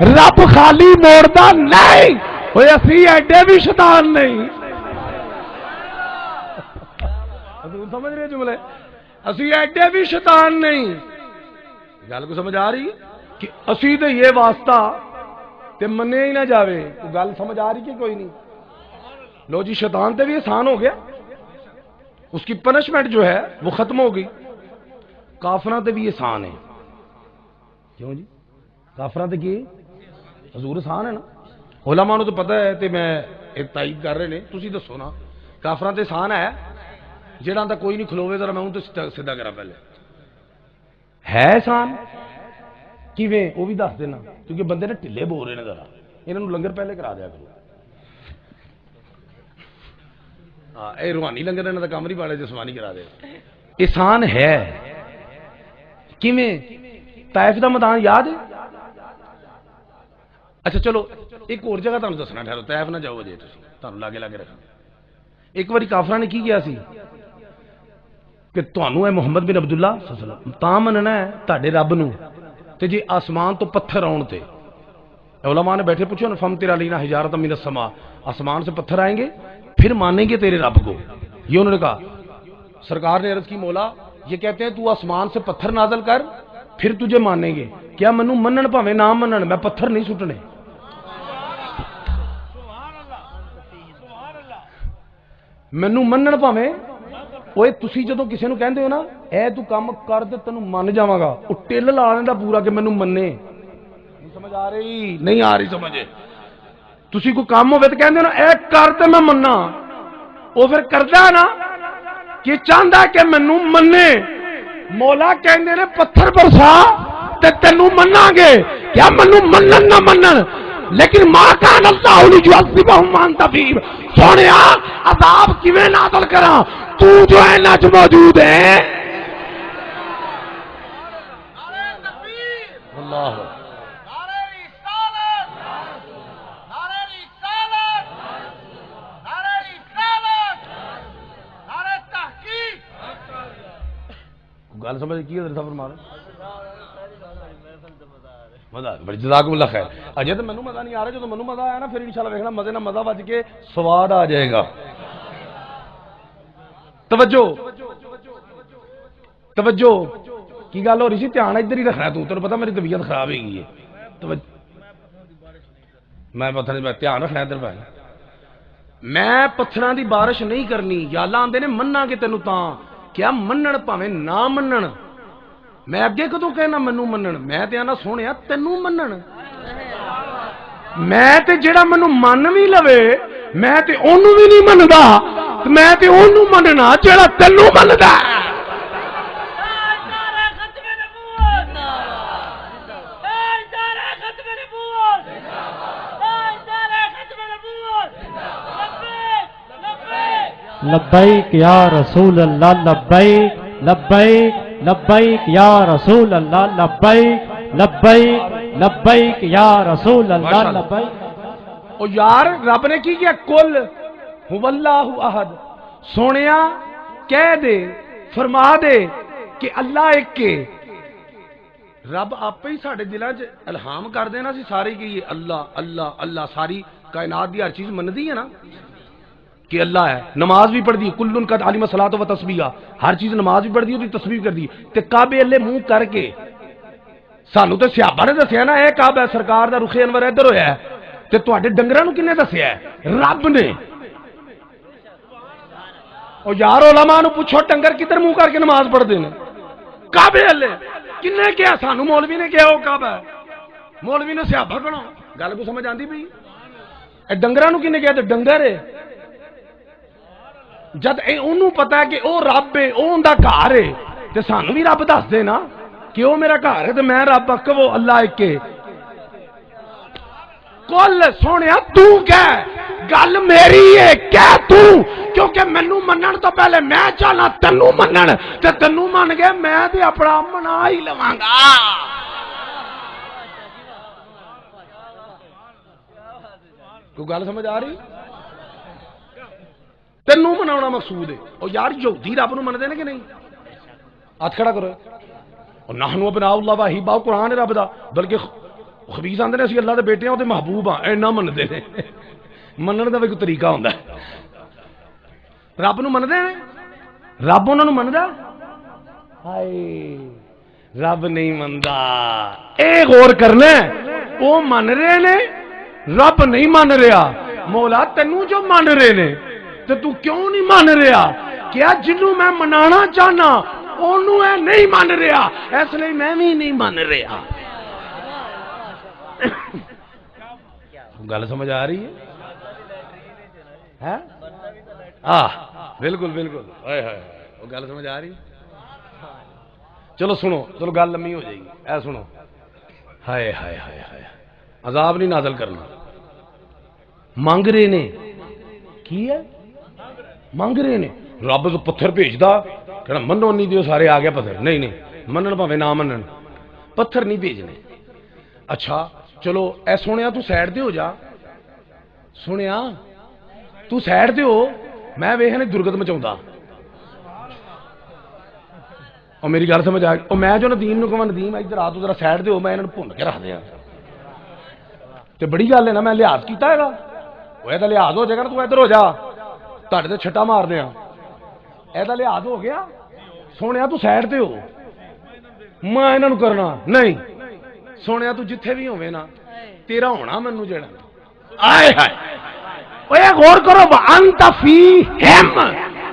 رب خالی موڑدا نہیں وہ اسی ایڈے بھی شیطان نہیں حضور سمجھ رہے جملے اسی ایڈے بھی شیطان نہیں گل کو سمجھ آ رہی کہ اسی دے یہ واسطہ تے منے ہی نہ جاوے گل سمجھ آ رہی کہ کوئی نہیں لو جی شیطان تے بھی احسان ہو گیا اس کی پنشمنٹ جو ہے وہ ختم ہو گئی کافراں تے بھی احسان ہے کیوں جی کافراں تے کی حضور احسان ہے نا علماء نو تو پتہ ہے تے میں ایک تائید کر رہے نے تسی دسو نا کافراں تے احسان ہے جڑا تا کوئی نہیں کھلوے ذرا میں ہوں تو سیدھا کرا پہلے ہے احسان کیویں وہ بھی دس دینا کیونکہ بندے نے ٹھلے بول رہے ہیں ذرا انہوں لنگر پہلے کرا دیا کرو ہاں یہ روحانی لنگر انہوں کا کام نہیں پاڑے جسمانی کرا دے احسان ہے کیویں طائف دا میدان یاد ہے؟ اچھا چلو ایک اور جگہ تمہیں دسنا، ٹھہرو طائف نہ جاؤ جی تسی، تمہیں لاگے لاگے رکھنا۔ ایک باری کافراں نے کی کیا سی کہ تانوں اے محمد بن عبداللہ صلی اللہ علیہ وسلم تاں مننا ہے تہاڈے رب نو تے جی آسمان تو پتھر آن تے علماء نے بیٹھے پوچھو نا فم تیرا لینا حجارۃ من السماء، آسمان سے پتھر آئیں گے پھر مانیں گے تیرے رب کو؟ یہ انہوں نے کہا، سرکار نے عرض کی مولا یہ کہتے ہیں تو آسمان سے پتھر نازل کر پھر تجھے مانیں گے، کیا منو منن پاویں نہ منن میں پتھر نہیں سٹنے؟ مینوں منن پاویں اوے تسی جدوں کسے نو کہندے ہو نا اے تو کام کر تے تینوں من جاواں گا، او ٹل لا لیندا پورا کہ مینوں منے، نہیں سمجھ آ رہی؟ نہیں آ رہی سمجھ؟ تسی کوئی کام ہوے تے کہندے ہو نا اے کر تے میں مننا، او پھر کردا نا کہ چاہندا کہ مینوں منے۔ مولا کہندے نے پتھر برسا تے تینوں مناں گے، کیا مینوں منن نہ منن، لیکن ما کان اللہ لیعذبہم وانت فیہم، سونیا عذاب کیویں نازل کراں تو جو ہے نچ موجود ہے۔ اللہ گل سمجھ کی حضرت صاحب فرما رہے مزہ بڑی جزاکم اللہ خیر۔ اجے تو مینوں مزہ نہیں آ رہا، جب مینوں مزہ آیا نا پھر انشاءاللہ دیکھنا مزے نہ مزہ بج کے سواد آ جائے گا۔ توجہ توجہ کی گل ہو رہی سی، دھیان ادھر ہی رکھنا، تینوں پتہ میری طبیعت خراب ہو گئی ہے، میں پتھر دھیان رکھنا ادھر پہ، میں پتھراں دی بارش نہیں کرنی، یا اللہ آندے نے مننا کہ تینوں تاں، کیا منن پاویں نہ منن، میں اگے کدوں کہنا منوں منن، میں تے آنا سونیا تینوں منن، میں تے جڑا منوں من بھی لوے میں تے اونوں بھی نہیں مندا، میں تے اونوں مننا جڑا تینوں مندا۔ لبیک یا رسول اللہ لبیک لبیک لبیک یا رسول اللہ لبیک لبیک لبیک یا رسول اللہ لبیک۔ او یار رب نے کی کیا؟ کل هو اللہ احد، سونیا کہہ دے فرما دے کہ اللہ ایک کے، رب آپ ہی ساڑھے دلوں چ الہام کر دینا سی ساری کی یہ اللہ اللہ اللہ، ساری کائنات دی ہر چیز من دی ہے نا کہ اللہ ہے، نماز بھی پڑھ دی کلن قد علم الصلاۃ و تسبیحا، ہر چیز نماز بھی پڑھ دی، تسبیح کر دی، تے کعبے اللہ منہ کر کے سانو تے صحابہ نے دسیا نا اے کعبہ ہے، سرکار دا رخ انور ادھر ہویا ہے، تے تواڈے ڈنگراں نوں کنے دسیا ہے؟ رب نے۔ او یار علماء نوں پوچھو ڈنگر کدھر منہ کر کے نماز پڑھ دے نے؟ کعبے اللہ کنے کیا؟ سانو مولوی نے کیا وہ کعبہ ہے، مولوی نے صحابہ کہنا، گل کو سمجھ آندی پئی؟ اے ڈنگراں نوں کنے کیا؟ تے ڈنگر ہے، جد انہوں پتا ہے کہ او رب ہے، او اندہ گھر ہے، تے سانو بھی رب دس دے نا کہ او میرا گھر ہے تے میں رب کہ وہ اللہ ایک کے۔ کل سونیا تو کہہ گل میری ہے، کہہ تو، کیونکہ مینوں منن تو پہلے میں چاہنا تینوں منن، تے تینوں من گئے میں تے اپنا منا ہی لواں گا۔ کوئی گل سمجھ آ رہی؟ تینوں مناونا مقصود ہے۔ اور یار یہودی رب نو منتے ہیں کہ نہیں؟ ہاتھ کھڑا کرو۔ اور نحنو ابناء اللہ واحباء، قرآن ہے رب دا، بلکہ خبیث آندے نے اسی اللہ دے بیٹے ہاں تے محبوب ہاں، اینا منتے ہیں۔ منن دا بھی کوئی طریقہ ہوندا ہے۔ رب نو منتے ہیں، رب انہاں نو مندا؟ ہائے رب نہیں مندا، اے غور کرنا ہے، وہ من رہے نے رب نہیں من رہا۔ مولا تینوں جو من رہے نے تو تو کیوں نہیں مان رہا؟ کیا جنوں میں منانا چاہنا انہوں اے نہیں مان رہا، اس لئے میں بھی نہیں مان رہا۔ گل سمجھ آ رہی ہے؟ بالکل بالکل، وہ گل سمجھ آ رہی؟ چلو سنو، چلو گل لمبی ہو جائے گی، اے سنو، ہائے ہائے ہائے ہائے، عذاب نہیں نازل کرنا، مانگ رہے نے کی ہے؟ مانگ رہے نے، رب تو پتھر بھیج دا کہنا منو نہیں دیو سارے آ گیا پتھر، نہیں نہیں، منن بھاویں نہ منن پتھر نہیں بھیجنے اچھا چلو اے سنیا تو سائڈ تے ہو جا سنیا تو سائڈ تے ہو میں ویکھنے درگت مچاوندا اور میری گل سمجھ آ گئی میں جو ندیم نو کہاں ندیم ادھر آ تو ذرا سائڈ تے ہو میں انہاں نوں بھن کے رکھ دیاں تے بڑی گل ہے نا میں لحاظ کیتا ہے گا وہ یہ لحاظ ہو جائے گا تو ادھر ہو جا تہاڈے تے چھٹا مار دیاں یہ لحاظ ہو گیا سونے تو سائڈ تے ہو میں انہاں نوں کرنا نہیں سونے تو جتھے بھی ہوے نا تیرا ہونا مینوں جڑا آئے ہائے اوے غور کرو وانت فیہم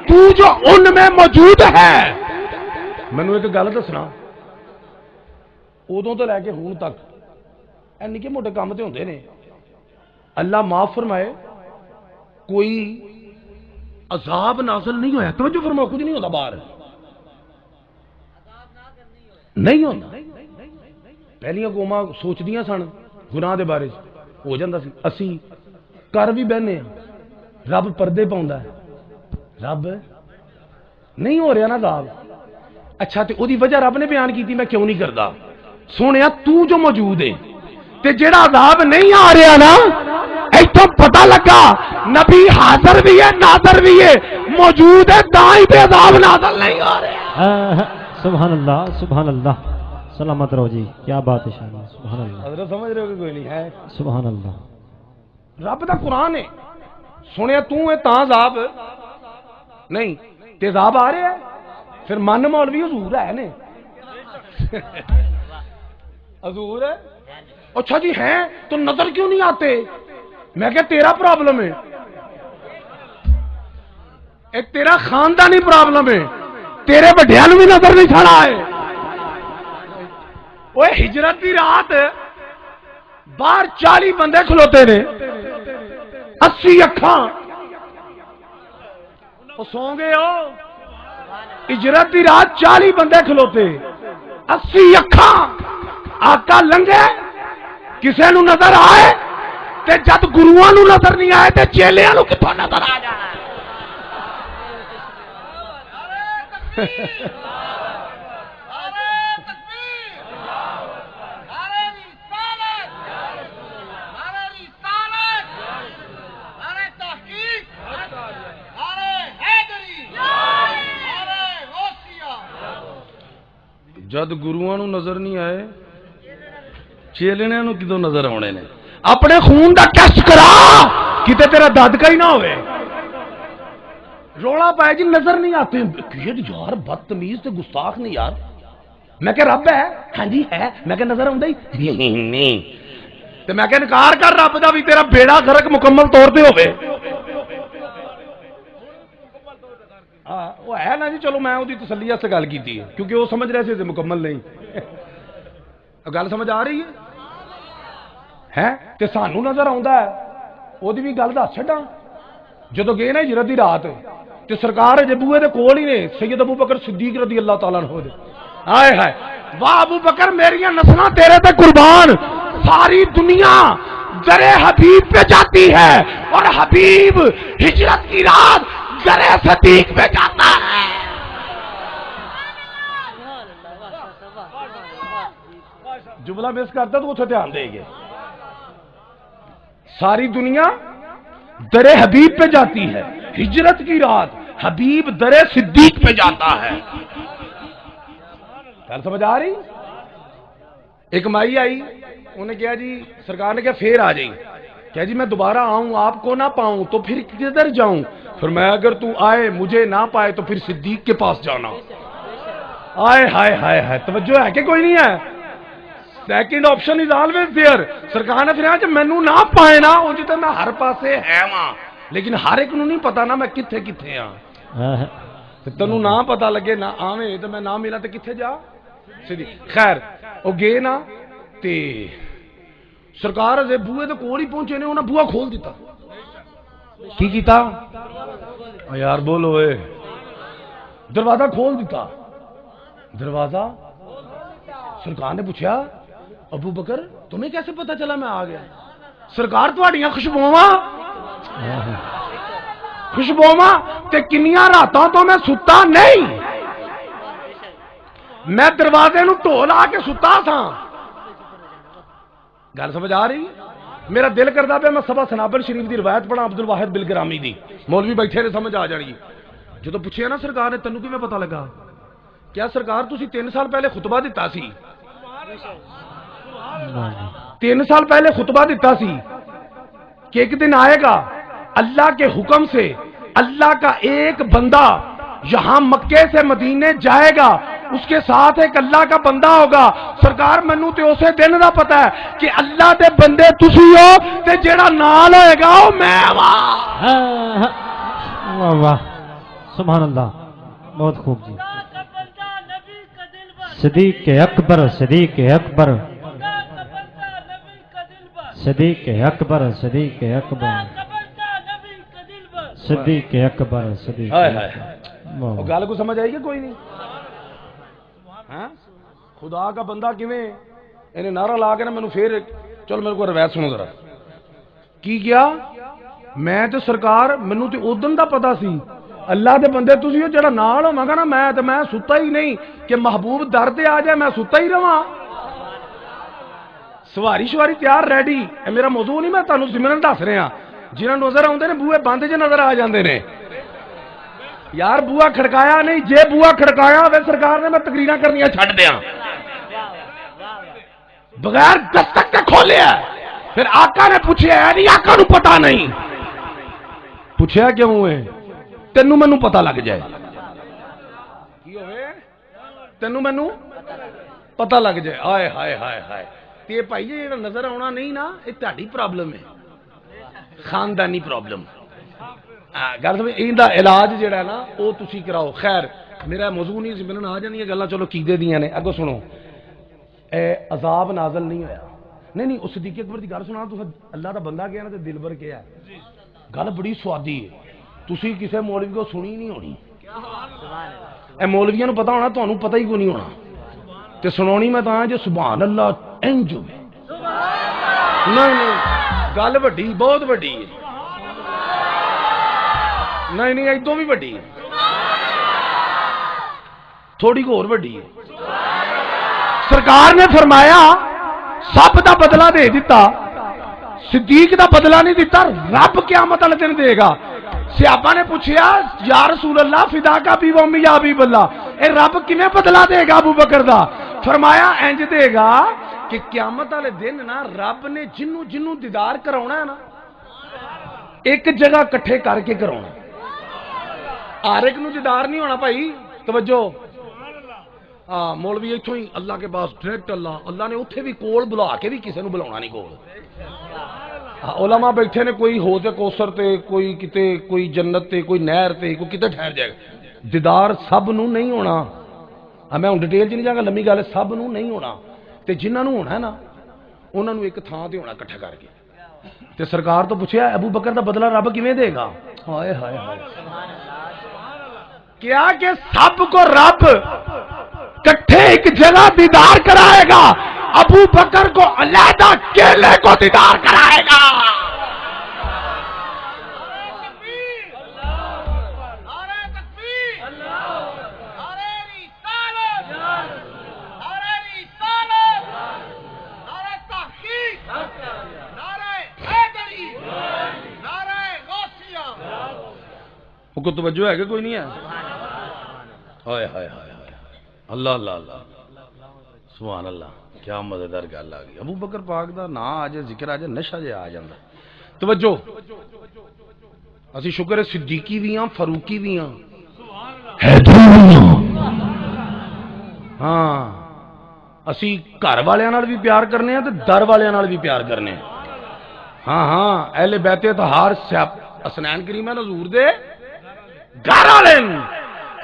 تو جو ان میں موجود ہے مینوں ایک گل دسنا ادوں تو لے کے ہون تک اے نکے موٹے کام تے ہوندے نے اللہ معاف فرمائے کوئی عذاب نازل نہیں ہویا توجہ فرماؤ کچھ نہیں ہوتا باہر نہیں ہوتا پہلیاں قوماں سوچدیاں سن گناہ دے بارے ہو جاندہ سی اسی کر بھی بہنے رب پردے پاؤندا ہے رب نہیں ہو رہا نا عذاب اچھا تے اودی وجہ رب نے بیان کیتی میں کیوں نہیں کردا سونیا تو جو موجود ہے تے جیڑا عذاب نہیں آ رہا نا ایتھوں پتہ لگا نبی حاضر بھی ہے ناظر بھی ہے موجود ہے تاں تے عذاب نازل نہیں آ رہا سبحان اللہ سلامت رہو جی کیا بات ہے شان سبحان اللہ حضرت سمجھ رہے ہو کہ کوئی نہیں ہے سبحان اللہ رب دا قرآن ہے سنیا تو ہے تاں عذاب نہیں تے عذاب آ رہے ہیں پھر من مولوی حضور ہے نے حضور ہے اچھا جی ہیں تو نظر کیوں نہیں آتے میں کہ تیرا پرابلم ہے ایک تیرا خاندانی پرابلم ہے تیرے بڑھیاں نوں بھی نظر نہیں چھڑا ہے وہ ہجرت کی رات باہر 40 بندے کھلوتے نے 80 اکھاں وہ سو گئے ہو ہجرت کی رات 40 بندے کھلوتے 80 اکھاں آقا لنگے کسے نو نظر آئے تے جد گروہاں نو نظر نہیں آئے تے چیلیاں نو کتھوں نظر آ جانا جد گروہاں نو نظر نہیں آئے چیلنے نو کدوں نظر آنے نے اپنے خون دا ٹیسٹ کرا کتے تیرا دادکا ہی نہ ہوئے رولا پائے جی نظر نہیں آتے یار بدتمیز تے گستاخ نہیں یار میں کہ رب ہے ہاں جی ہے میں کہ نظر آؤں نہیں تے میں کہ انکار کر رب دا بھی تیرا بیڑا غرق مکمل طور پہ ہوئے وہ ہے نا جی چلو میں وہی تسلی سے گل کی کیونکہ وہ سمجھ رہے تھے مکمل نہیں گل سمجھ آ رہی ہے تے سانو نظر آتا ہے وہ بھی گل دس چڈا جدو گئے نا ہجرت دی رات تے سرکار جے بوئے دے کول ہی نے سید ابو بکر صدیق رضی اللہ تعالیٰ عنہ دے آئے ہائے واہ ابو بکر میریاں نسلاں تیرے تے قربان ساری دنیا در حبیب پہ جاتی ہے اور حبیب ہجرت کی رات در صدیق پہ جاتا ہے جملہ مس کرتا تو اتنے دھیان دے گے ساری دنیا در حبیب پہ جاتی ہے ہجرت کی رات حبیب در صدیق پہ جاتا ہے خیال سمجھ آ رہی ایک مائی آئی انہیں کہا جی سرکار نے کہا پھر آ جائیں کہا جی میں دوبارہ آؤں آپ کو نہ پاؤں تو پھر کدھر جاؤں پھر میں اگر تو آئے مجھے نہ پائے تو پھر صدیق کے پاس جانا آئے ہائے ہائے ہائے توجہ ہے کہ کوئی نہیں ہے second option is always there سرکار نے پھر جب مینوں نہ پائے نا وہ جتے میں ہر پاسے ہے وہاں لیکن ہر ایک نو نہیں پتا نا میں کتھے کتھے ہاں تینوں نہ پتا لگے نہ آویں تو میں نہ ملا تو کتھے جا سیدھی خیر وہ گئے نا تے سرکار دے بوئے دے کول ہی پہنچے نے انہاں بوئا کھول دیتا کی کیتا یار بولو اے دروازہ کھول دیتا دروازہ سرکار نے پوچھا ابو بکر تمہیں کیسے پتا چلا میں آ گیا سرکار تہاڈیاں خوشبوواں تے کنیاں راتاں تو میں ستا نہیں میں دروازے نو ٹو لا کے ستا تھا. گل سمجھ آ رہی؟ میرا دل کرتا پیا میں سبا سنابل شریف دی روایت پڑھا عبد الواحد بلگرامی دی. مولوی بیٹھے نے سمجھ آ جانی. جدو پوچھیا نا سرکار نے تینوں کیویں پتہ لگا؟ کیا سرکار تسی 3 سال پہلے خطبہ دیتا سی؟ 3 سال پہلے خطبہ دیتا سی کہ ایک دن آئے گا اللہ کے حکم سے اللہ کا ایک بندہ یہاں مکے سے مدینے جائے گا, اس کے ساتھ ایک اللہ کا بندہ ہوگا. سرکار مینوں تے اسے دن دا پتہ ہے کہ اللہ دے بندے تسی ہو تے جیڑا نال ہوئے گا وہ میں واہ واہ سبحان اللہ, بہت خوب جی. صدیق اکبر صدیق اکبر صدیق اکبر صدیق اکبر صدیق اکبر صدیق. گل کو سمجھ آئی کہ کوئی نہیں؟ خدا کا بندہ کیویں انہیں نعرہ لا کے نا مینوں پھر چلو میرے کو روایت سنو ذرا کی کیا. میں تے سرکار مینوں تے اودن دا پتہ سی اللہ دے بندے تسی ہو جڑا نال ہوواں گا نا میں ستا ہی نہیں کہ محبوب در تے آ جائے میں ستا ہی رہواں. سواری شواری تیار ریڈی. اے میرا موضوع نہیں, میں تانوں ضمن دس رہا. جنہاں نظر آتے ہیں بوئے بند جے نظر آ جاندے نے. یار بوا کھڑکایا نہیں, جے بوا کھڑکایا ہوئے سرکار نے میں تقریراں کرنیاں چھڈ دیاں بغیر دستک کے کھولیا. پھر آقا نے پوچھیا ہے نہیں, آقا نو پتہ نہیں. پوچھیا کیوں ہے؟ تینوں مینوں پتہ لگ جائے. کی ہوئے؟ تینوں مینوں پتہ لگ جائے. آئے ہائے ہائے ہائے. تے بھائی جی جڑا نظر آنا نہیں نا یہ تہاڈی پرابلم ہے, خاندانی پرابلم. گل سمجھ, ایندا علاج جڑا ہے نا وہ تسی کراؤ. خیر میرا موضوع نہیں ملن آ جانیاں گلاں چلو کیدے دیاں نے. اگوں سنو, اے عذاب نازل نہیں ہویا. نہیں اس صدیق اکبر دی گل سنا. تو اللہ دا بندہ کیا نا تے دل بھر کے ہے. گل بڑی سوادی ہے, تسی کسے مولوی کو سنی نہیں ہونی. اے مولویاں نو پتہ ہونا, تانوں پتہ ہی کوئی نہیں ہونا. تے سنونی میں تاں جو سبحان اللہ انج ہوے. نہیں گل وڈی, بہت وڈی ہے. نہیں ادوں بھی وڈی ہے, تھوڑی کو اور وڈی ہے. سرکار نے فرمایا سب دا بدلہ دے دیتا, صدیق دا بدلہ نہیں دیتا. رب قیامت والے دن دے گا. صحابہ نے پوچھیا یا رسول اللہ فدا کا بھی و امی یا حبیب اللہ, اے رب کیویں بدلہ دے گا ابو بکر دا؟ فرمایا انج دے گا کہ قیامت والے دن نا رب نے جنوں دیدار کراونا ہے نا ایک جگہ کٹھے کر کے کراونا. ہر ایک نو دیدار نہیں ہونا بھائی. توجہ, مولوی اتوں ہی اللہ کے پاس ڈائریکٹ اللہ نے اتنے بھی کول بلا کے بھی کسی نے بلا نہیں کول. علماء بیٹھے نے, کوئی ہو تے کوثر تے, کوئی کتے, کوئی جنت تے, کوئی نہر تے, کوئی کتے ٹھہر جائے گا. دیدار سب نو نہیں ہونا. میں ہوں ڈیٹیل چ نہیں جاگا, لمبی گل ہے. سب نو نہیں ہونا تے جنہاں نو ہونا ہے نا انہاں نو ایک تھان تے ہونا کٹھا کر کے. تے سرکار تو پوچھیا ابو بکر دا بدلہ رب کیویں دے گا؟ ہائے ہائے ہائے. کیا کہ سب کو رب کٹھے ایک جگہ دیدار کرائے گا, ابو بکر کو علیحدہ کیلے کو دیدار کرائے گا. کو توجہ ہے کہ کوئی نہیں ہے؟ ہائے ہائے ہائے اللہ اللہ اللہ سبحان اللہ. کیا مزیدار گل آ گئی. ابو بکر پاک دا نا آ جائے, ذکر آ جائے, نشہ جے آ جاندا. توجہ, اسی شکر ہے صدیقی بھی ہاں, فاروقی بھی ہاں, ہاں اسی گھر والے نال بھی پیار کرنے ہیں تے در والے نال بھی پیار کرنے ہیں. ہاں اہل بیت اطہار حسنین کریمین حضور دے گھر والے.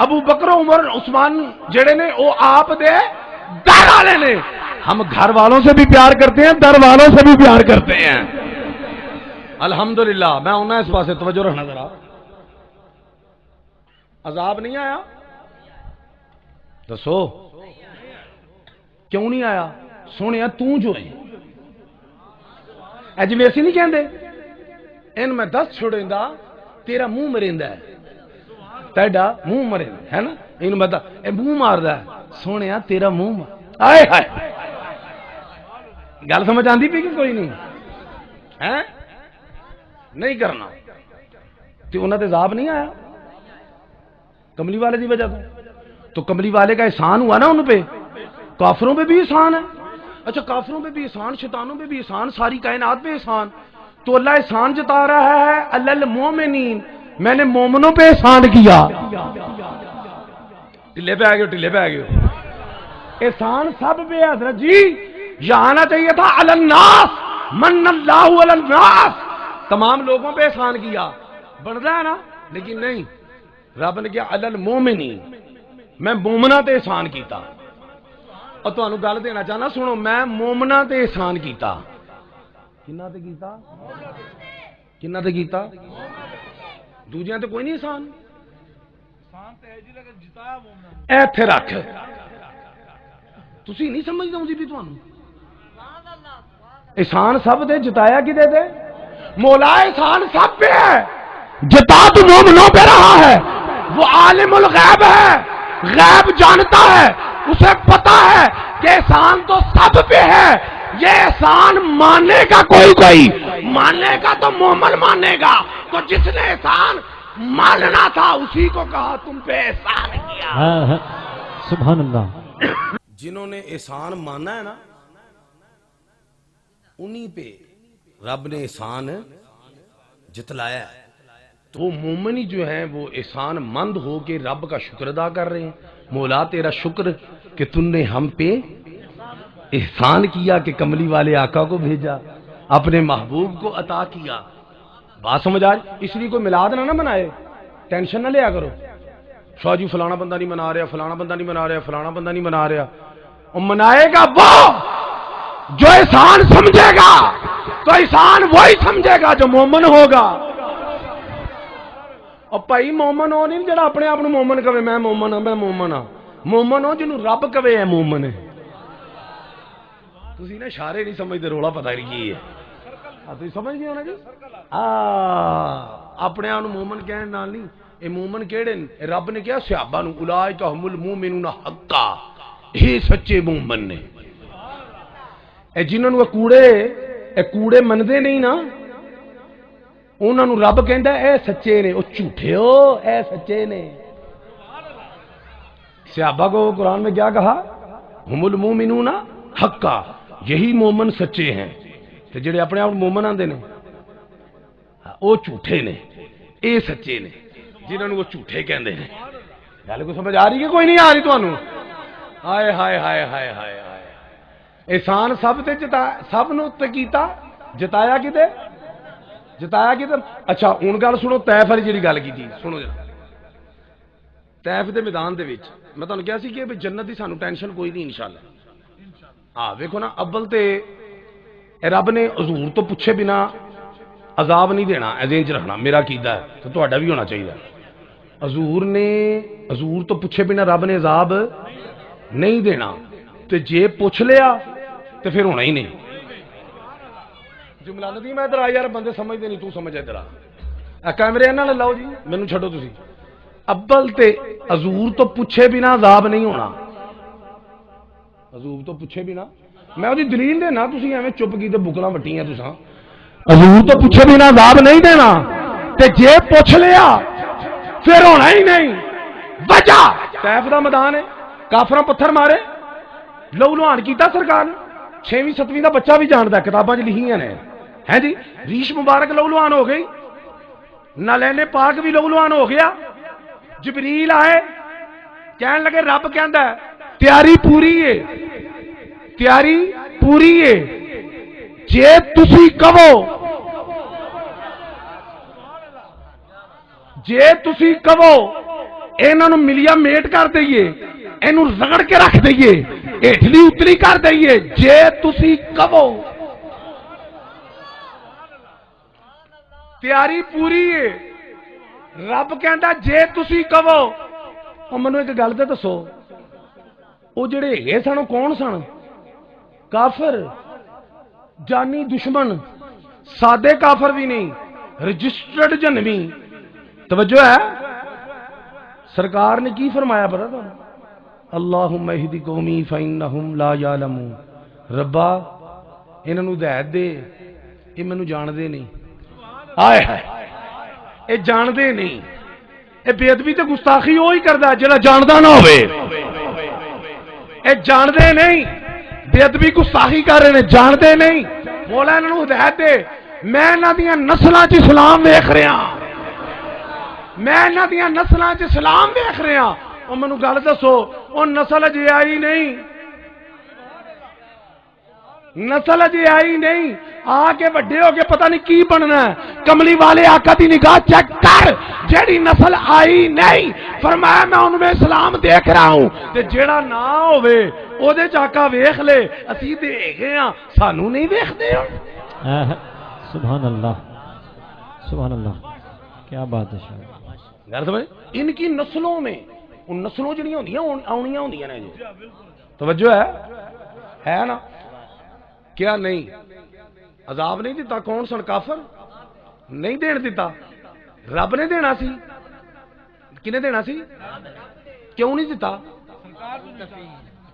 ابو بکر عمر عثمان جڑے نے وہ آپ دے در والے نے. ہم گھر والوں سے بھی پیار کرتے ہیں, در والوں سے بھی پیار کرتے ہیں. الحمدللہ. میں ہونا اس پاسے توجہ رکھنا ذرا. عذاب نہیں آیا؟ دسو کیوں نہیں آیا؟ سونے تو جو ہے اج میں اسی نہیں کہندے ان میں دس چھڑیندا تیرا منہ مریندا ہے, تیڈا منہ مریندا ہے نا. اینوں میں منہ ماردا ہے سونے تیرا منہ آئے ہائے گل سمجھ آتی پی کہ کوئی نہیں ہے نہیں کرنا تو انہوں نے عذاب نہیں آیا کملی والے کی وجہ تو کملی والے کا احسان ہوا نا ان پہ کافروں پہ بھی احسان ہے اچھا کافروں پہ بھی احسان شیطانوں پہ بھی احسان ساری کائنات پہ احسان تو اللہ احسان جتا رہا ہے المومنین میں نے مومنوں پہ احسان کیا ٹلے پہ آ گئے احسان سب پہ حضرت جی یہاں آنا چاہیے تھا الناس من اللہ الناس تمام لوگوں پہ احسان کیا بڑھتا ہے نا لیکن نہیں رب نے کیا المومنین میں مومنہ تے احسان کیتا اور تو انہوں گل دینا چاہنا سنو میں مومنہ تے احسان کیتا کنہ تے کیتا کنہ تے کیتا دوجیاں تے کوئی نہیں احسان ایتھے رکھ تسی نہیں سمجھ دوں جی بھی تو احسان سب دے جتایا کی دے دے مولا احسان سب پہ ہے جتا تو مومنوں پہ رہا ہے وہ عالم الغیب ہے غیب جانتا ہے اسے پتا ہے کہ احسان تو سب پہ ہے یہ احسان ماننے کا کوئی ماننے کا تو مومن مانے گا تو جس نے احسان ماننا تھا اسی کو کہا تم پہ احسان کیا سبحان اللہ جنہوں نے احسان مانا ہے نا انہی پہ رب نے احسان جتلایا ہے تو مومنی جو ہیں وہ احسان مند ہو کے رب کا شکر ادا کر رہے ہیں مولا تیرا شکر کہ تم نے ہم پہ احسان کیا کہ کملی والے آقا کو بھیجا اپنے محبوب کو عطا کیا بات سمجھ آ رہی اس لیے کوئی میلاد نہ منائے ٹینشن نہ لیا کرو شاہ جی فلانا بندہ نہیں منا رہا فلانا بندہ نہیں منا رہا فلانا بندہ نہیں منا رہا اور منائے گا وہ جو احسان سمجھے گا تو احسان وہی سمجھے گا جو مومن ہوگا اور بھائی مومن ہو نہیں جڑا اپنے آپ مومن کہے میں مومن ہاں مومن ہو جنہوں رب کہے ہے مومن ہے تسی نا اشارے نہیں سمجھتے رولا پتہ نہیں کی ہے تسی سمجھ گئے ہو نا جی اپنے آپ مومن کہنے نال نہیں اے مومن کیڑے رب نے کیا صحابہ نو اولئک هم المؤمنون حقا یہ سچے مومن نے اے جنہوں نے کوڑے مندے نہیں نا انہوں نے رب کہندا اے سچے نے او جھوٹے ہو اے سچے نے صحابہ کو قرآن میں کیا کہا ہم المؤمنون حقا یہی مومن سچے ہیں تے جڑے اپنے آپ مومن آندے نے او جھوٹے نے اے سچے نے جنہوں نے وہ جھوٹے کہندے نے گل کو سمجھ آ رہی ہے کوئی نہیں آ رہی تانوں ہائے ہائے ہائے ہائے ہائے احسان سب تے سب نو تے کیتا جتایا کتے اچھا ہن گل سنو طیف والی جڑی گل کیتی سنو جا طیف دے میدان دے وچ میں تانوں کہیا سی کہ جنت دی سانو ٹینشن کوئی نہیں انشاءاللہ ویکھو نا اول تے رب نے حضور تو پوچھے بنا عذاب نہیں دینا ذہن چ رکھنا میرا عقیدہ ہے تو تہاڈا بھی ہونا چاہیے حضور تو پوچھے بنا رب نے عذاب نہیں دینا تے جے پوچھ لیا تے پھر ہونا ہی نہیں جملہ نہیں میں ادھر آ یار بندے سمجھتے نہیں تو سمجھ ادھر آ کیمرے نہ لاؤ جی مینوں چھڈو تسی اول تے حضور تو پوچھے بنا عذاب نہیں ہونا حضور تو پوچھے بنا میں وہ دلیل دینا تسی ایویں چپ کی تے بکلاں وٹیاں تساں حضور تو پوچھے بنا عذاب نہیں دینا تے جے پوچھ لیا پھر ہونا ہی نہیں وجہ طیف دا میدان ہے کافراں پتھر مارے لو لوہان کیتا سرکار 6ویں 7ویں دا بچہ بھی جاندا ہے کتاباں 'چ لکھیاں نے ہیں جی ریش مبارک لو لوہان ہو گئی نالین پاک بھی لو لوہان ہو گیا جبریل آئے کہن لگے رب کہندا ہے تیاری پوری ہے جے تسی کہو انہاں نوں ملیا میٹ کر دئیے اینوں رگڑ کے رکھ دئیے ہیٹلی اتری کر دئیے جے تسی کہو تیاری پوری ہے رب کہندا جے تسی کہو او مینوں ایک گل تے دسو او جڑے ہیگے سن کون سن کافر جانی دشمن سادے کافر بھی نہیں رجسٹرڈ جنمی توجہ ہے سرکار نے کی فرمایا پتا تھا اللہم اہدی قومی فإنہم لا یعلمون، ربا انہاں نوں ہدایت دے، یہ مینوں جاندے نہیں، آئے ہائے یہ جاندے نہیں، یہ بے ادبی تے گستاخی وہی کردا جڑا جاندا نہ ہوئے، یہ جاندے نہیں، بے ادبی گستاخی کر رہے ہیں، جاندے نہیں، مولا انہاں نوں ہدایت دے، میں انہاں دیاں نسلاں 'چ اسلام ویکھ رہا، میں انہاں دیاں نسلاں 'ਚ اسلام ویکھ رہا، او مینوں گل دسو او نسل اجے آئی نہیں، نسل اجے آئی نہیں، آ کے بڑے ہو کے پتہ نہیں کی بننا ہے، کملی والے آقا دی نگاہ چیک کر، جیڑی نسل آئی نہیں فرمایا میں ان میں اسلام دیکھ رہا ہوں، تے جیڑا نہ ہوئے او دے چاکا ویکھ لے، اسی دیکھے ہاں سانو نہیں ویکھدے ہو۔ سبحان اللہ، سبحان اللہ، کیا بات ہے شاہ، غیر سمجھ ان کی نسلوں میں، ان نسلوں جڑیاں ہوندیاں آنیاں ہوندیاں نے جی، توجہ ہے نا، کیا نہیں عذاب نہیں دیتا، کون سن کافر نہیں دین دیتا، رب نے دینا سی، کنے دینا سی، کیوں نہیں دیتا،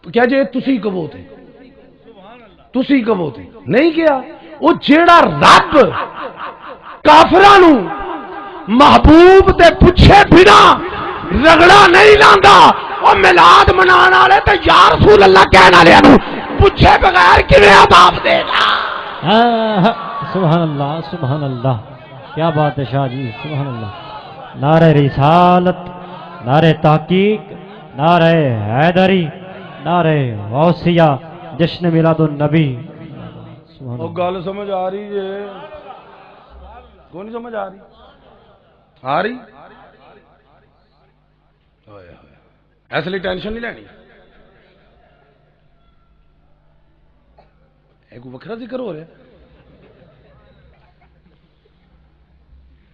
کیا جے تسی کہو تھے، تسی کہو تھے نہیں کیا، وہ جیڑا رب کافرانو محبوب دے پچھے بنا رگڑا نہیں لاندا، وہ میلاد منان والے تے یا رسول اللہ کہن والے نو پچھے بغیر کیویں عذاب دے گا۔ سبحان اللہ، سبحان اللہ، کیا بات ہے شاہ جی، سبحان اللہ، نعرہ رسالت، نعرہ تحقیق، نعرہ حیدری، نعرہ غوثیہ، جشن میلاد النبی، سبحان وہ اللہ۔ گل سمجھ آ رہی ہے، کون نہیں سمجھ آ رہی، آ رہی اس لیے ٹینشن نہیں لینی، ایک وکھرا ذکر ہو رہا ہے،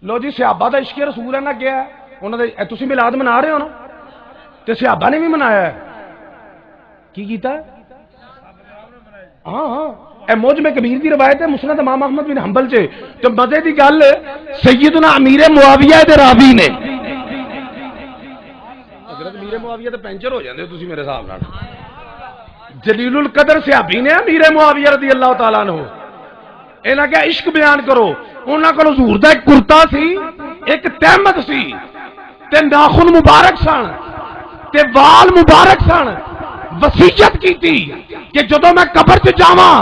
لو جی صحابہ دا عشق رسول ہے نا، کیا ہے انہوں نے تسی میلاد منا رہے ہو نا، تے صحابہ نے بھی منایا ہے، کی کیتا ہے، ہاں ہاں، اے موج میں کبیر دی روایت ہے مسند امام احمد بن حنبل سے، تو مزے دی گل سیدنا امیر معاویہ دے راوی نے، حضرت امیر معاویہ تے پینچر ہو جاندے تسی میرے حساب نال، جلیل القدر صحابی نے امیر معاویہ رضی اللہ تعالیٰ عنہ، انہاں کیا عشق بیان کرو، انہاں کول حضور دا ایک کرتا سی، ایک تہمت سی، تے ناخن مبارک سن، تے وال مبارک سن، وصیت کیتی کہ جدوں میں قبر چ جاواں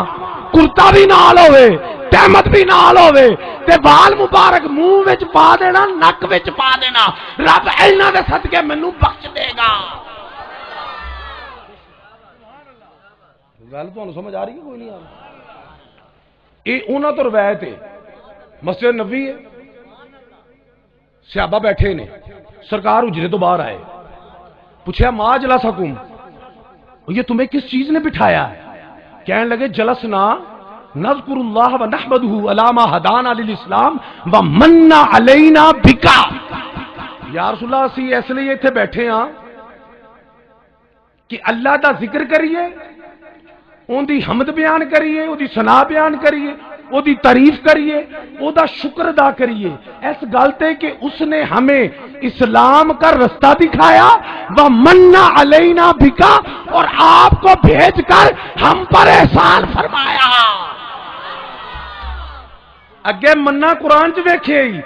کرتا بھی نال ہوئے، تہمت بھی نال ہوئے، تے وال مبارک منہ وچ پا دینا، نک وچ پا دینا، رب انہاں دے صدقے مینوں بخش دے گا۔ گل تمہیں سمجھ آ رہی ہے کوئی نہیں آ رہی، یہ انہوں تو روایت ہے، مسجد نبوی ہے، صحابہ بیٹھے نے، سرکار اجرے تو باہر آئے، پوچھا ما جلسکم، یہ تمہیں کس چیز نے بٹھایا ہے، کہنے لگے جلسنا نذکر اللہ و نحمدہ علی ما ہدانا للاسلام و من علینا بکا، یا رسول اللہ اسی اس لیے اتنے بیٹھے ہاں کہ اللہ دا ذکر کریے، ان دی حمد بیان کریے، ان دی ثنا بیان کریے، وہ دی تعریف کریے، وہ دا شکر ادا کریے، اس گلتے کہ اس نے ہمیں اسلام کا رستہ دکھایا، وَمَنَّ عَلَيْنَا بِكَ، اور آپ کو بھیج کر ہم پر احسان فرمایا۔ اگے مننا قرآن چ ویکھے ہی،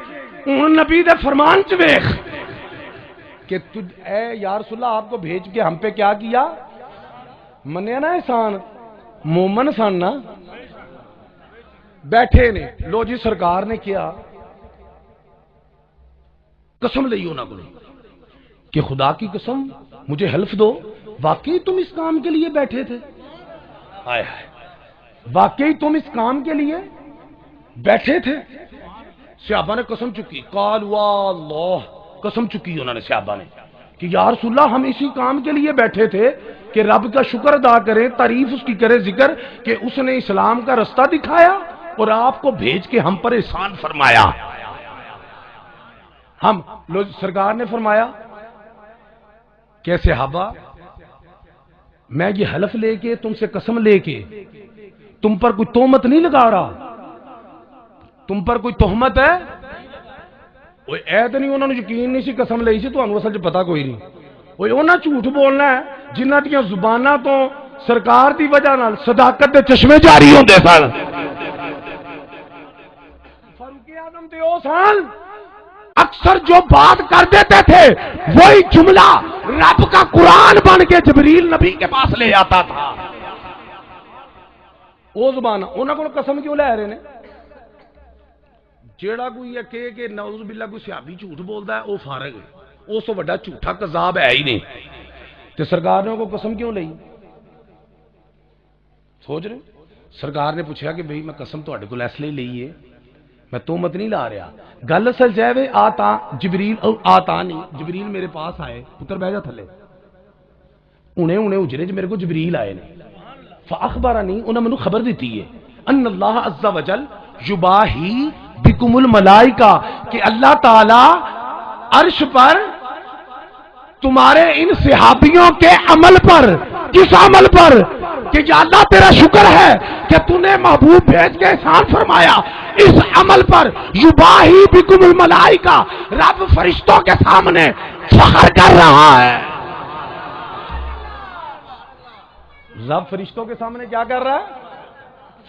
ہن نبی دے فرمان چ ویکھ کہ اے یا رسول اللہ آپ کو بھیج کے ہم پہ کیا کیا، منیا نا احسان، مومن سن نا، بیٹھے نے، لو جی سرکار نے کیا قسم لئی انہوں کو کہ خدا کی قسم مجھے حلف دو واقعی تم اس کام کے لیے بیٹھے تھے، آئے ہائے واقعی تم اس کام کے لیے بیٹھے تھے، صحابہ نے قسم چکی، قال واللہ، قسم چکی انہوں نے صحابہ نے کہ یا رسول اللہ ہم اسی کام کے لیے بیٹھے تھے کہ رب کا شکر ادا کریں، تعریف اس کی کرے، ذکر کہ اس نے اسلام کا رستہ دکھایا اور آپ کو بھیج کے ہم پر احسان فرمایا۔ ہم سرکار نے فرمایا کہ صحابہ میں یہ حلف لے کے تم سے قسم لے کے تم پر کوئی تہمت نہیں لگا رہا، تم پر کوئی تہمت ہے وہ ایت نہیں، انہوں نے یقین نہیں سی قسم لئی سی، تو اصل پتا کوئی نہیں، وہ انہاں جھوٹ بولنا ہے جنہاں دیاں زباناں تو سرکار دی وجہ نال صداقت دے چشمے جاری ہوندے سن. فاروق اعظم تے او سن اکثر جو بات کر دیتے تھے وہی جملہ رب کا قرآن بن کے جبریل نبی کے پاس لے آتا تھا. وہ زبان انہوں کو قسم کیوں لے رہے ہیں؟ جیڑا کوئی یہ کہ نعوذ باللہ کوئی صحابی جھوٹ بولتا ہے وہ فارغ ہے، اس تو بڑا جھوٹا کذاب ہے ہی نہیں. تو سرکار نے کو قسم کیوں لئی؟ سوچ رہے سرکار نے پوچھا کہ بھئی میں قسم تو کو اس لیے لئی ہے، میں تہمت نہیں لا رہا. گل اصل جائے آتا جبریل آتا نہیں، جبریل میرے پاس آئے، پتر بہ جا تھلے، انہیں اجرے میرے کو جبریل آئے نے فاخبرنی، انہوں نے مجھے خبر دیتی ہے ان اللہ عز وجل یباہی بکم الملائکہ، کہ اللہ تعالی عرش پر تمہارے ان صحابیوں کے عمل پر، کس عمل پر؟ کہ یا اللہ تیرا شکر ہے کہ تو نے محبوب بھیج کے احسان فرمایا، اس عمل پر یباہی بکم الملائکہ، رب فرشتوں کے سامنے فخر کر رہا ہے. رب فرشتوں کے سامنے کیا کر رہا ہے؟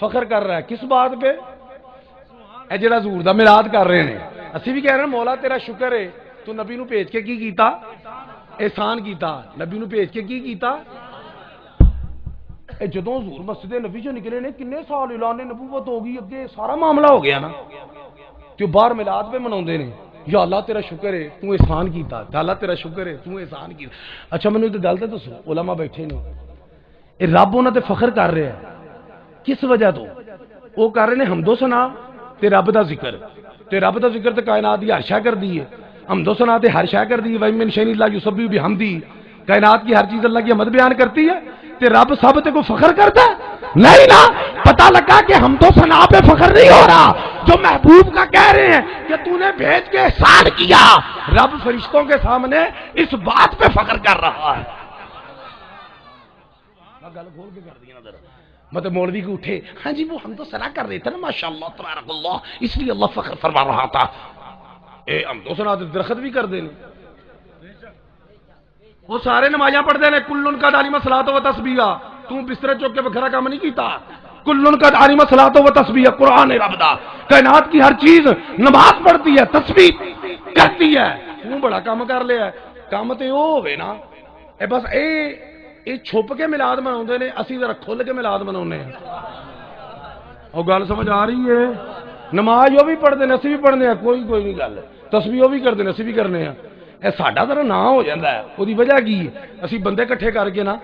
فخر کر رہا ہے. کس بات پہ؟ اے جڑا حضور دا میلاد کر رہے ہیں، اسی بھی کہہ رہے ہیں مولا تیرا شکر ہے تو نبی نو بھیج کے کی کیتا؟ احسان کیتا. نبی نو بھیج کے کی کیتا؟ اے جدوں حضور مسجد نبی چوں نکلے نے کنے سال اعلان نبوت ہو گئی، اگے سارا معاملہ ہو گیا نا. تو باہر میلاد پہ مناوندے نے یا اللہ تیرا شکر ہے تو احسان کیتا، یا اللہ تیرا شکر ہے تو احسان کیتا. اچھا مینوں ایک گل تے دسو، علماء بیٹھے نے، اے رب انہاں تے فخر کر رہے ہیں کس وجہ تو؟ وہ کر رہے ہیں حمد و ثنا تے رب دا ذکر، تے رب دا ذکر تے کائنات دی ہر شے کر دی ہے، حمد و ثنا تے ہر شے کر دی ہے. وَإِن مِّن شَيْءٍ إِلَّا يُسَبِّحُ بِحَمْدِهِ، کائنات کی ہر چیز اللہ کی حمد بیان کرتی ہے. تے رب سب تے کو فخر کرتا ہے؟ نہیں نا. پتہ لگا کہ حمد و ثنا پہ فخر نہیں ہو رہا، جو محبوب کا کہہ رہے ہیں کہ تو نے بھیج کے احسان کیا، رب فرشتوں کے سامنے اس بات پہ فخر کر رہا ہے. گل کھول کے کر دیا نا، مطلب مولوی کو اٹھے ہاں جی وہ ہم تو ثنا کر رہے تھے نا ماشاءاللہ تبارک اللہ، اس لیے اللہ فخر فرما رہا تھا. اے ہم تو ثنا درخت بھی کر دینے، وہ سارے نمازیاں پڑھتے ہیں کلن کا داری صلاۃ و تسبیح. تو بستر چوک کے بکھرا کام نہیں کیتا، کلن کا داری صلاۃ و تسبیح. قرآن رب دا کائنات کی ہر چیز نماز پڑھتی ہے، تسبیح کرتی ہے. تو بڑا کام کر لیا ہے، کام تے او ہوے نا. اے بس اے چھپ کے میلاد مناؤندے نے، اسی ذرا کھل کے میلاد مناؤنے ہیں. اور گل سمجھ آ رہی ہے؟ نماز وہ بھی پڑھتے ہیں، اسی بھی پڑھنے ہیں، کوئی نہیں گل. تسبیح وہ بھی کرتے ہیں، اسی بھی کرنے ہیں. اے ساڈا ذرا نا ہو جاتا ہے، وہی وجہ کی اسی بندے کٹھے کر کے نا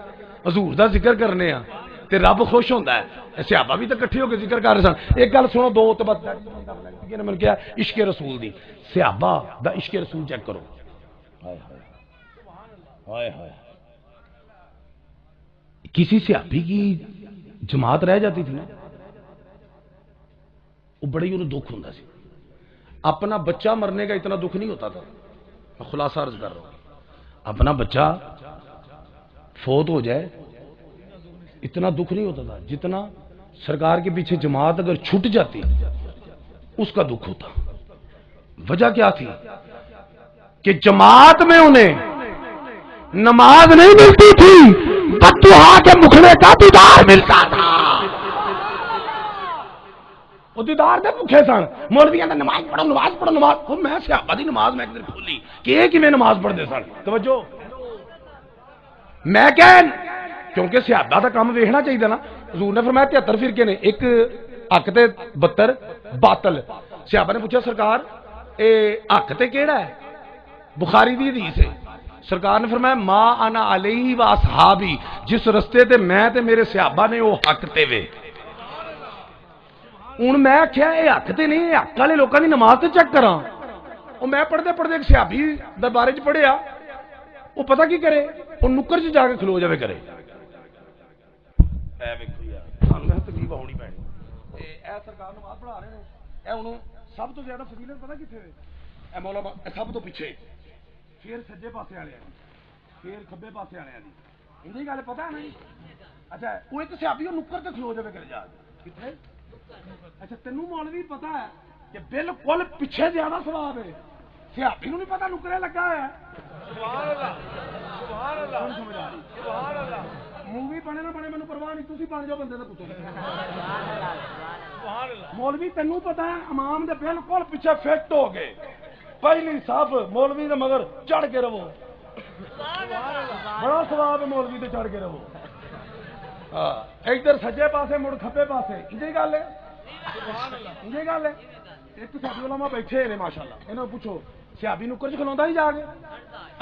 حضور دا ذکر کرنے ہیں تے رب خوش ہوتا ہے. صحابہ بھی تو کٹھے ہو کے ذکر کر رہے سن. ایک گل سنو، دو تو بات میں کیا عشق رسول دی، صحابہ دا عشق رسول چیک کرو. ہائے ہائے، کسی صحابی کی جماعت رہ جاتی تھی نا، وہ بڑی انہیں دکھ ہوتا سی. اپنا بچہ مرنے کا اتنا دکھ نہیں ہوتا تھا، میں خلاصہ عرض کر رہا ہوں. اپنا بچہ فوت ہو جائے اتنا دکھ نہیں ہوتا تھا جتنا سرکار کے پیچھے جماعت اگر چھٹ جاتی اس کا دکھ ہوتا. وجہ کیا تھی؟ کہ جماعت میں انہیں نماز نہیں ملتی تھی، بددعا کے مکھڑے کا دیدار ملتا تھا. وہ دیدار دے بھوکے سن. مولوی کہندا نماز پڑھو نماز پڑھو نماز. او میں صحابہ دی نماز میں کدھر کھولی کہ یہ کیویں نماز پڑھدے سن. توجہ، میں کہ کیونکہ صحابہ دا کام ویکھنا چاہیے نا. حضور نے فرمایا 73 فرقے نے، ایک حق تے 72 باطل. صحابہ نے پوچھا سرکار اے حق تے کیڑا ہے؟ بخاری دی حدیث ہے. سرکار نے فرمایا ما انا علیہ و اصحابی، جس رستے تے میں تے میرے صحابہ نے وہ حق تے وے. ہوں میں آخیا یہ حق تے نہیں، حق والے لوگوں کی نماز تے چیک کراں. وہ میں پڑھتے پڑھتے ایک صحابی دے بارے چ پڑھیا، وہ پتہ کی کرے، وہ نکر چ جا کے کھلو جاوے کرے. اے ویکھو یار سانوں تکلیف ہونی پینی. اے سرکار نماز پڑھا رہے ہیں، اے انہوں سب تو زیادہ فضیلت پتہ کتنے ہے؟ اے مولا سب تو پیچھے، پھر سجے پاسے والے پھر کھبے پاسے والے دی. انہی گل پتہ نہیں. اچھا وہ ایک صحابی نکر تے کھلو جاوے کرے جا کتنے. اچھا تینوں مولوی پتا ہے کہ بالکل پیچھے زیادہ ثواب ہے، صحابی نوں نہیں پتا نکرے لگا ہے. سبحان اللہ مووی بنے نہ بنے مینوں پرواہ نہیں، تسی بن جاؤ بندے دے پتر۔ مولوی تینوں پتہ ہے امام دے بالکل پیچھے فٹ ہو گئے، پہلی صف مولوی دے مگر چڑھ کے رہو، بڑا ثواب ہے مولوی تے چڑھ کے رہو۔ ہاں ادھر سجے پاسے مڑ کھبے پاسے، یہ گل ہے، یہ گل ہے۔ ایک ساتھی علماء بیٹھے نے ماشاءاللہ، انہوں پوچھو سیابی نکر چ کھلوندا ہی جا کے؟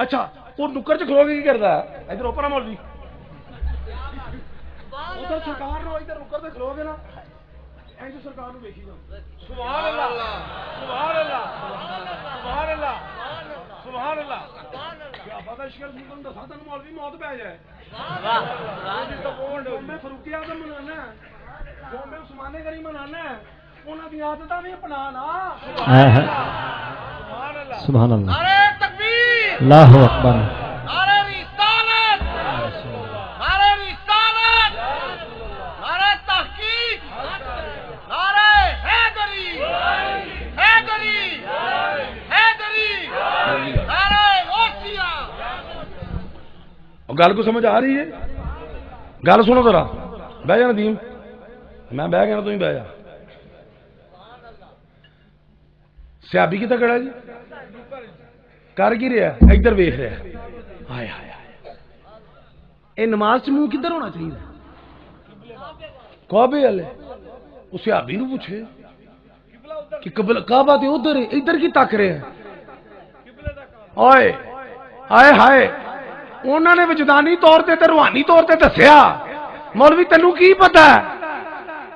اچھا وہ نکر چ کھلو کے کی کردا ہے؟ ادھر اوپر مولوی ادھر سرکار نو ادھر نکر تے کھلو گے نا ایسے سرکار نو ویکھی جاؤ۔ سبحان اللہ سبحان اللہ سبحان اللہ سبحان اللہ۔ کیا پتہ شکل نکل دسا تن مولوی موت پہ جائے۔ میں فاروق اعظم منانا ہے، جو میں عثمان غنی منانا ہے، انہاں دی عادتاں بھی اپنانا۔ سبحان اللہ، نعرہ تکبیر، اللہ اکبر، نعرہ رسالت، نعرہ رسالت، نعرہ تحقیق، نعرہ حیدری، حیدری، حیدری، نعرہ غوثیہ۔ گل کو سمجھ آ رہی ہے؟ گل سنو ذرا، بہ جا ندیم، میں بہ گیا نا تم بہ جا۔ سیابی کتنا کڑا جی کر کی رہا ادھر ویخ رہا، ہائے ہائے ہائے، یہ نماز چ منہ کدھر ہونا چاہیے؟ کعبے والے اس سیابی نو پوچھے کہ کعبہ تے ادھر ہے، ادھر کی تک رہے ہیں؟ اوئے ہائے ہائے، انہوں نے وجدانی طور تے روحانی طور تے دسیا مولوی تینوں کی پتا ہے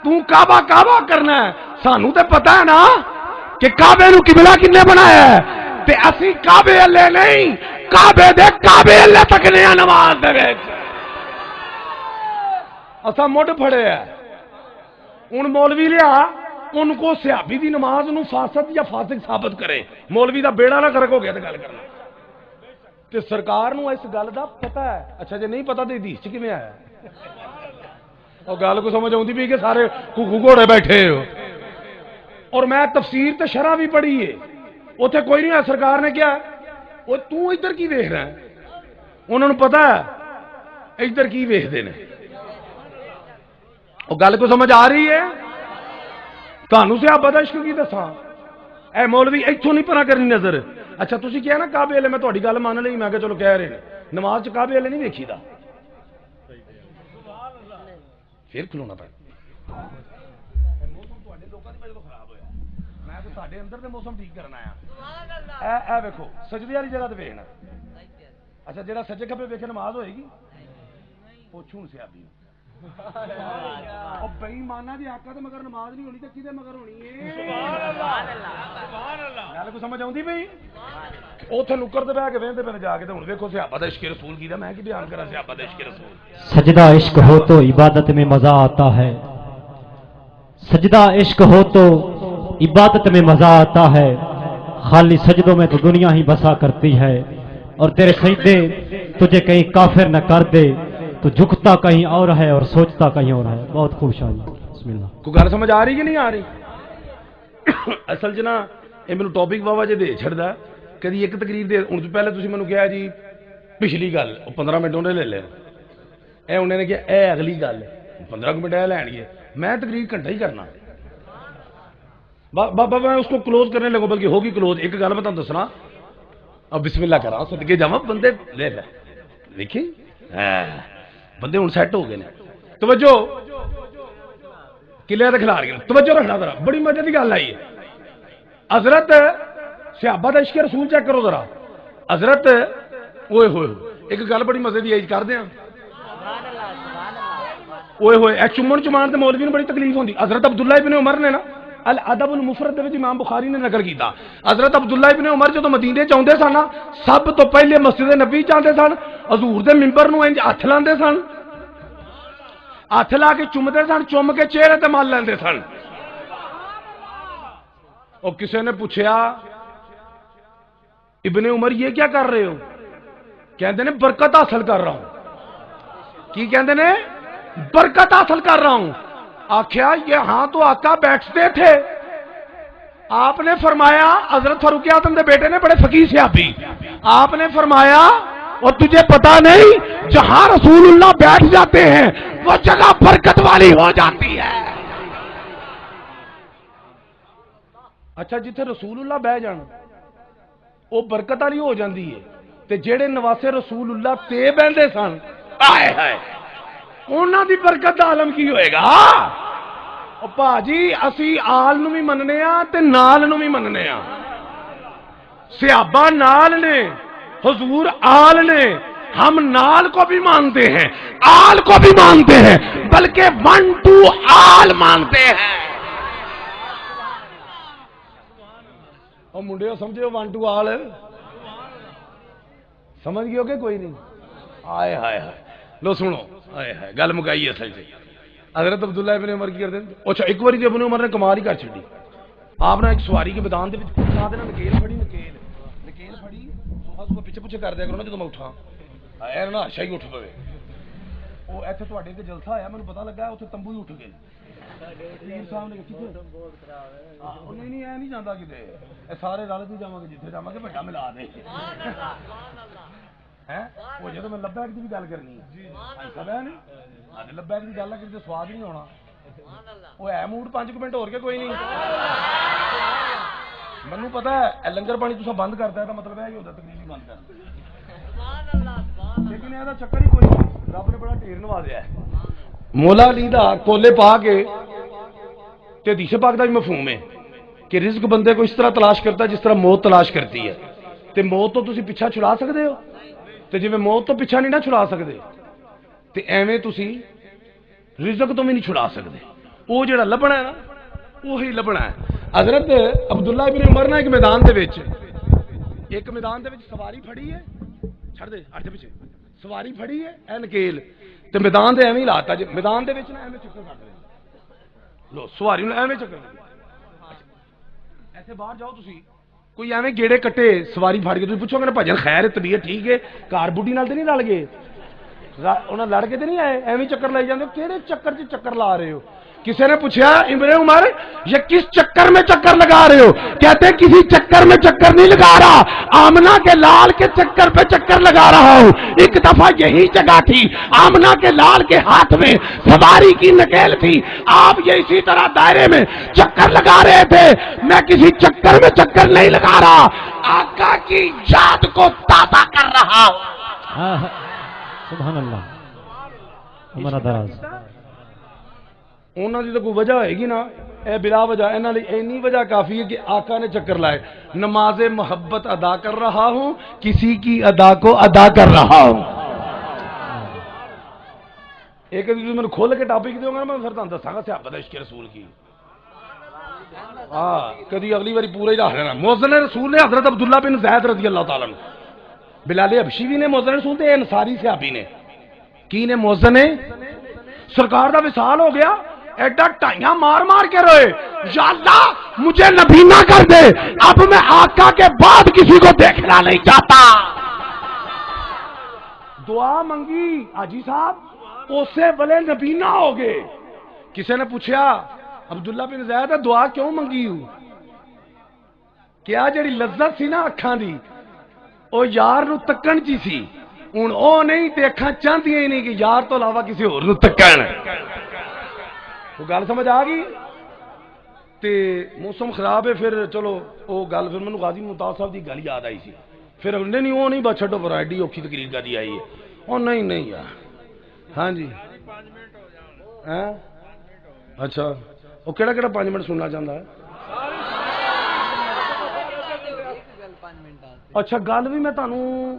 تو کعبہ کعبہ کرنا ہے؟ سانو تے پتا ہے نا کہ کعبے نو قبلہ کنے بنایا ہے، تے اسی کعبے اللہ نہیں کعبے دے کعبے اللہ تکنے ہیں نماز دے وچ۔ اسا مڈ پھڑے ہے ان مولوی لیا ان کو سیابی دی نماز نو فاسد یا فاسق ثابت کرے، مولوی دا بیڑا نہ کرک ہو گیا تے گل کرنا تے سرکار نو اس گل دا پتہ ہے۔ اچھا جے نہیں پتہ تے حدیث چ کیویں آیا؟ اور گل کو سمجھ آؤندی بھی کہ سارے گھوڑے بیٹھے ہو، اور میں تفسیر تے شرح بھی پڑھی ہے، اوتھے کوئی نہیں ہے سرکار نے کیا وہ تو ادھر کی دیکھ رہا ہے؟ انہوں نے پتا ہے ادھر کی ویکھدے نے۔ وہ گل کو سمجھ آ رہی ہے؟ تانوں سے آپ بدشک کی دساں، اے مولوی ایتھوں نہیں پرا کرنی نظر۔ اچھا تسی کیا نا کعبے والے، میں تہاڈی گل مان لئی، میں کہ چلو کہہ رہے ہیں نماز چ کعبے والے نہیں ویکھی دا، پھر کھلونا پڑا۔ ساڈے اندر دے موسم ٹھیک کرنا ہے۔ اے ویکھو سجدے والی جگہ تے ویکھنا۔ اچھا جڑا سجے کھبے ویکھے نماز ہوئے گی؟ پوچھوں سیابی او بے ایماناں دی آقا تے مگر نماز نہیں ہونی تے کدے مگر ہونی ہے؟ سبحان اللہ سبحان اللہ۔ گل کو سمجھ آوندی پئی؟ اوتھے نکر تے بیٹھ کے ویندے پے جا کے تے ہن ویکھو صحابہ دا عشق رسول کیدا، میں کی بیان کراں صحابہ دا عشق رسول۔ سجدہ عشق ہو تو عبادت میں مزہ آتا ہے، سجدہ عشق ہو تو عبادت میں مزہ آتا ہے، خالی سجدوں میں تو دنیا ہی بسا کرتی ہے، اور تیرے سجدے تجھے کہیں کافر نہ کر دے تو جھکتا کہیں اور ہے اور سوچتا کہیں اور ہے۔ بہت خوب شاعری، بسم اللہ۔ کوئی گل سمجھ آ رہی کہ نہیں آ رہی؟ اصل چ نا یہ میرے ٹاپک بابا جی دے چھڑدا، کدی ایک تقریر دے ہن تو پہلے تسی مینوں کہا جی پچھلی گل 15 منٹ انہیں لے لے، اے انہوں نے کہا اے اگلی گل 15 منٹ اے لین گے، میں تقریر گھنٹہ ہی کرنا۔ بابا میں اس کو کلوز کرنے لگا، بلکہ ہوگی کلوز۔ ایک گل میں تمہیں دسنا، اب بسم اللہ کرا صدقے جاواں، بندے لے لے دیکھی بندے ہوں سیٹ ہو گئے ہیں۔ توجہ قلعے تے کھلار گئے، توجہ رکھنا ذرا، بڑی مزے کی گل آئی ہے۔ حضرت صحابہ دا عشق رسول چیک کرو ذرا۔ حضرت اوئے ہوئے ایک گل بڑی مزے کی کر دیا، اوئے ہوئے اے چمن چمان تے مولوی نوں بڑی تکلیف ہوندی۔ حضرت عبداللہ ابن عمر نے نا الادب المفرد دے وچ امام بخاری نے نقل کیتا، حضرت عبداللہ ابن عمر جدوں مدینے چ اوندے سن سب تو پہلے مسجد نبی چ آندے سن، حضور دے منبر نوں انج ہتھ لاندے سن، ہتھ لا کے چومدے سن، چوم کے چہرے تے مل لیندے سن۔ اور کسی نے پوچھا ابن عمر یہ کیا کر رہے ہو؟ کہندے نے برکت حاصل کر رہا ہوں۔ کی کہندے نے؟ برکت حاصل کر رہا ہوں۔ آخیا یہاں تو آقا بیٹھتے تھے، آپ نے فرمایا، حضرت فاروق اعظم دے بیٹے نے بڑے فقیہ صحابی، آپ نے فرمایا اور تجھے پتا نہیں جہاں رسول اللہ بیٹھ جاتے ہیں وہ جگہ برکت والی ہو جاتی ہے. اچھا جتھے رسول اللہ بہ جان وہ برکت والی ہو جاندی ہے تے جیڑے نواسے رسول اللہ تے بہندے سن آئے ہائے انہاں دی برکت دا عالم کی ہوئے گا. او باجی اسی آل نو بھی مننے ہاں تے نال نو بھی مننے ہاں. صحابہ نال نے حضور آل نے ہم نال کو بھی مانتے ہیں آل کو بھی مانتے ہیں بلکہ 1 2 آل مانتے ہیں. اور منڈے سمجھے 1 2 آل سمجھ گئے ہو کہ کوئی نہیں. آئے ہائے ہائے لو سنو آئے ہائے گل مکائی اصل سے. حضرت عبداللہ ابن عمر کی کرتے ہیں. اچھا ایک بار ابن عمر نے کمال ہی کر چھڑی. آپ نے ایک سواری کے میدان دے نکیل پھڑی نکیل پھڑی صبح پیچھے پیچھے کر دیا کرو نا جب میں اٹھا نا ہرشا ہی اٹھ پے. وہ ایسے تھوڑے کے جلسہ آیا مجھے پتا لگا اتنے تمبو ہی اٹھ گئے. نہیں اے نہیں جانا کتنے سارے رل بھی جا گے جتنے جا گے بڑا ملا دے. وہ جب میں لبیک کی بھی گل کرنی ہے لبیک کی گل ہے کہ سواد نہیں ہونا. وہ ہے موڈ 5 منٹ ہو کے کوئی نہیں. مینوں پتا ہے لنگر پانی تصا بند کرتا ہے تو مطلب ہے یہ ہوتا تقریر بند کر لیکن یہ چکر ہی کوئی نہیں. رب نے بڑا ڈھیر نوازیا ہے. مولا علی دا کولے پا کے حدیث پاک دا مفہوم ہے کہ رزق بندے کو اس طرح تلاش کرتا ہے جس طرح موت تلاش کرتی ہے. تے موت تو تسی پیچھا چھڑا سکتے ہو تے جی موت تو پیچھا نہیں نہ چھڑا سکتے تے ایویں تسی رزق تو بھی نہیں چھڑا سکتے. وہ جڑا لبنا ہے نا وہی لبنا ہے. حضرت عبداللہ ابن عمر نے ایک میدان دے وچ سواری پھڑی ہے چھڑ دے ہٹ دے پیچھے سواری پھڑی ہے اے نکیل تے میدان دے ایویں لاتا جی میدان دے وچ نا ایویں چکر کٹ دے لو سواری نو ایویں چکر ایسے باہر جاؤ تسی کوئی ایویں گیڑے کٹے سواری پھڑ کے تسی پوچھو گے نا بھجن خیر طبیعت ٹھیک ہے کار بڈھی نال تے نہیں رل گئے انہاں لڑ کے تے نہیں آئے ایویں چکر لائی جاندے کیڑے چکر چ چکر لا رہے ہو. کسی نے پوچھا ابن عمر یہ کس چکر میں چکر لگا رہے ہو؟ کہتے کسی چکر میں چکر نہیں لگا رہا آمنہ کے لال کے چکر پہ چکر لگا رہا ہوں. ایک دفعہ یہی جگہ تھی آمنہ کے لال کے ہاتھ میں سواری کی نکیل تھی آپ یہ اسی طرح دائرے میں چکر لگا رہے تھے. میں کسی چکر میں چکر نہیں لگا رہا آقا کی یاد کو تازہ کر رہا ہوں. سبحان اللہ. ہمارا دراز انہوں کی تو کوئی وجہ ہوئے گی نا اے بلا وجہ انہوں نے اینی وجہ کافی ہے کہ آقا نے چکر لائے. نماز محبت ادا کر رہا ہوں کسی کی ادا کو ادا کر رہا ہوں. ایک میں کھول کے ٹاپک دوں گا میں پھر تمہیں دساں گا صحابہ عشق رسول کی. ہاں کدی اگلی باری پورا ہی رکھ لینا. مؤذن رسول نے حضرت عبداللہ بن زید رضی اللہ تعالیٰ عنہ بلال حبشی بھی نے مؤذن رسول تے انصاری صحابی نے کی نے مؤذن نے سرکار دا وصال ہو گیا ایڈا ٹائیاں مار مار کے روئے یا اللہ مجھے نبی نہ کر دے اب میں آقا کے بعد کسی کو دیکھنا نہیں چاہتا. دعا منگی حاجی صاحب اسے بلے نبی نہ ہو گئے. کسی نے پوچھا عبداللہ بن زید دعا کیوں منگی ہوں؟ کیا جڑی لذت سی نا اکھاں دی او یار نو تکن چی سی ہوں او نہیں دیکھا چاہتی ہی نہیں کہ یار تو علاوہ کسی اور نو تکن. وہ گل سمجھ آ گئی تے موسم خراب ہے پھر چلو وہ گل پھر مینوں غازی ممتاز صاحب دی گل یاد آئی سی پھر نہیں وہ نہیں بس چھڈو پر ایڈی اوکھی تقریر کا دی آئی ہے او نہیں یار ہاں جی اچھا وہ کہڑا 5 منٹ سننا چاہتا ہے. اچھا گل بھی میں تمہوں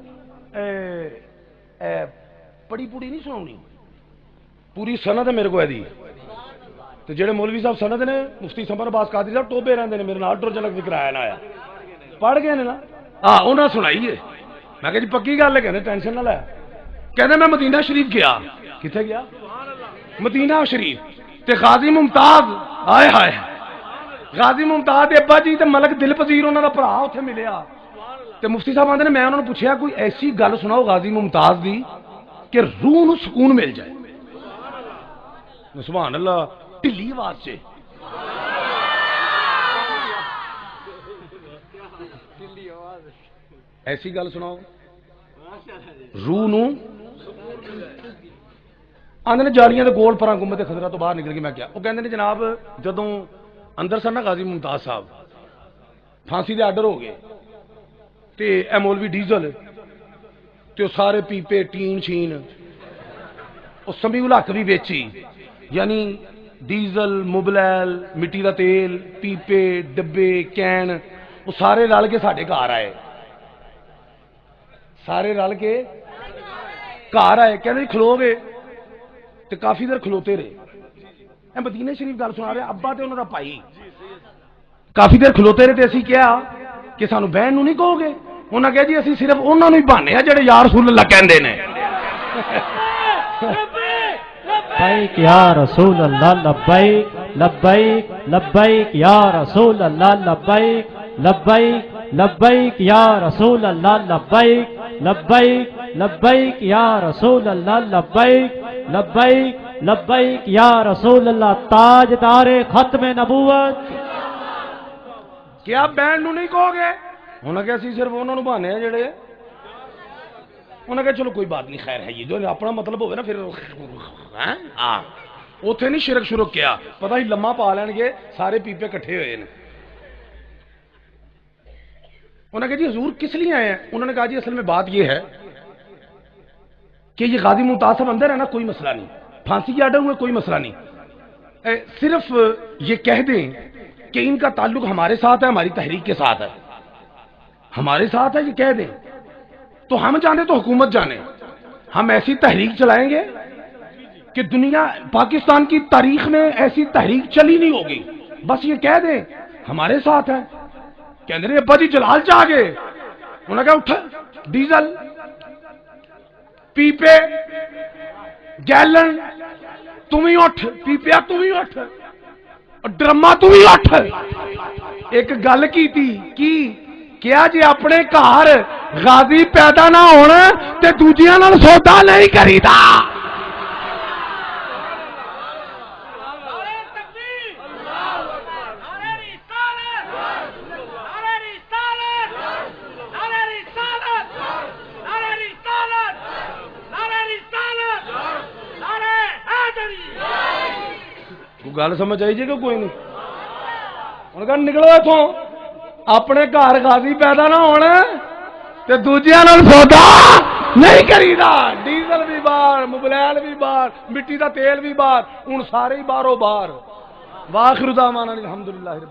پڑی پوڑی نہیں سناؤنی پوری سند ہے میرے کو دی تو جڑے مولوی صاحب سند نے مفتی سمر عباس قادری صاحب ٹوبے رہتے ہیں میرے نال ٹر جلک ذکر آیا نہ آیا پڑھ گئے نا ہاں انہاں سنائی ہے. میں کہ جی پکی گل ہے کہنے ٹینشن نہ لے کہنے میں مدینہ شریف گیا کتنے گیا مدینہ شریف تے غازی ممتاز آئے ہائے غازی ممتاز ابا جی تے ملک دل پذیر انہوں کا بھرا اتنے ملیا تے مفتی صاحب آتے نے میں انہوں نے پوچھا کوئی ایسی گل سناؤ غازی ممتاز دی کہ روح نو سکون مل جائے. سبحان اللہ ٹھلی آواز سے ایسی گل سناؤ روح نو آندے نے جالیاں دے گول پراں گنبد خضرا تو باہر نکل کے میں کیا وہ کہندے نے جناب جدوں اندر سن نا غازی ممتاز صاحب پھانسی دے آرڈر ہو گئے تے اے مولوی ڈیزل تے سارے پیپے ٹین شین وہ سمیع الحق بھی بیچی یعنی ڈیزل مبلیل مٹی دا تیل پیپے ڈبے کین وہ سارے رل کے ساڈے گھر آئے سارے رل کے گھر آئے کہنے کھلو گے تو کافی دیر کھلوتے رہے اے مدینے شریف گل سنا رہے ابا تے انہوں دا پائی کافی دیر کھلوتے رہے تے اسی کیا کہ سانو بہن نو نہیں کہو گے انہاں کہا جی اسی صرف انہاں نو ہی بہانے ہیں جڑے یا رسول اللہ کہندے نے لبیک یا رسول اللہ لبیک لبیک لبیک یا رسول اللہ لبیک لبیک لبیک یا رسول اللہ لبیک لبیک لبیک یا رسول اللہ لبیک لبیک لبیک یا رسول اللہ تاجدار ختم نبوت کیا بہن نو نہیں کہو گے انہاں کہا اسی صرف انہاں نو بہانے ہیں جڑے انہوں نے کہا چلو کوئی بات نہیں خیر ہے یہ جو اپنا مطلب ہوئے نا پھر ہاں اتنے نہیں شرک شرک کیا پتہ ہی لمحہ پا لین گے سارے پیپے کٹھے ہوئے ہیں انہوں نے کہا جی حضور کس لیے آئے ہیں انہوں نے کہا جی اصل میں بات یہ ہے کہ یہ غازی ممتاز صاحب اندر ہے نا کوئی مسئلہ نہیں پھانسی کے آرڈر ہوئے کوئی مسئلہ نہیں صرف یہ کہہ دیں کہ ان کا تعلق ہمارے ساتھ ہے ہماری تحریک کے ساتھ ہے ہمارے ساتھ ہے یہ کہہ دیں تو ہم جانے تو حکومت جانے ہم ایسی تحریک چلائیں گے کہ دنیا پاکستان کی تاریخ میں ایسی تحریک چلی نہیں ہوگی بس یہ کہہ دیں ہمارے ساتھ ہے کہنے رہے ابا جی جلال چاہ گئے انہوں نے کہا اٹھ ڈیزل پیپے گیلن تم ہی اٹھ پیپیا تم ہی اٹھ اور ڈرما تم ہی اٹھ ایک گل کی تھی کی کیا جی اپنے گھر غازی پیدا نہ ہونا تے دوجیاں نال سودا نہیں کریدا گل سمجھ آئی جی کہ کوئی نہیں انہوں نے کہا نکلو اتوں اپنے گھر غازی پیدا نہ ہونا تے دوجیاں نال سودا نہیں کریدا ڈیزل بھی باہر مبلیل بھی باہر مٹی دا تیل بھی باہر ہن سارے ہی باہروں باہر واخر دعوانا الحمدللہ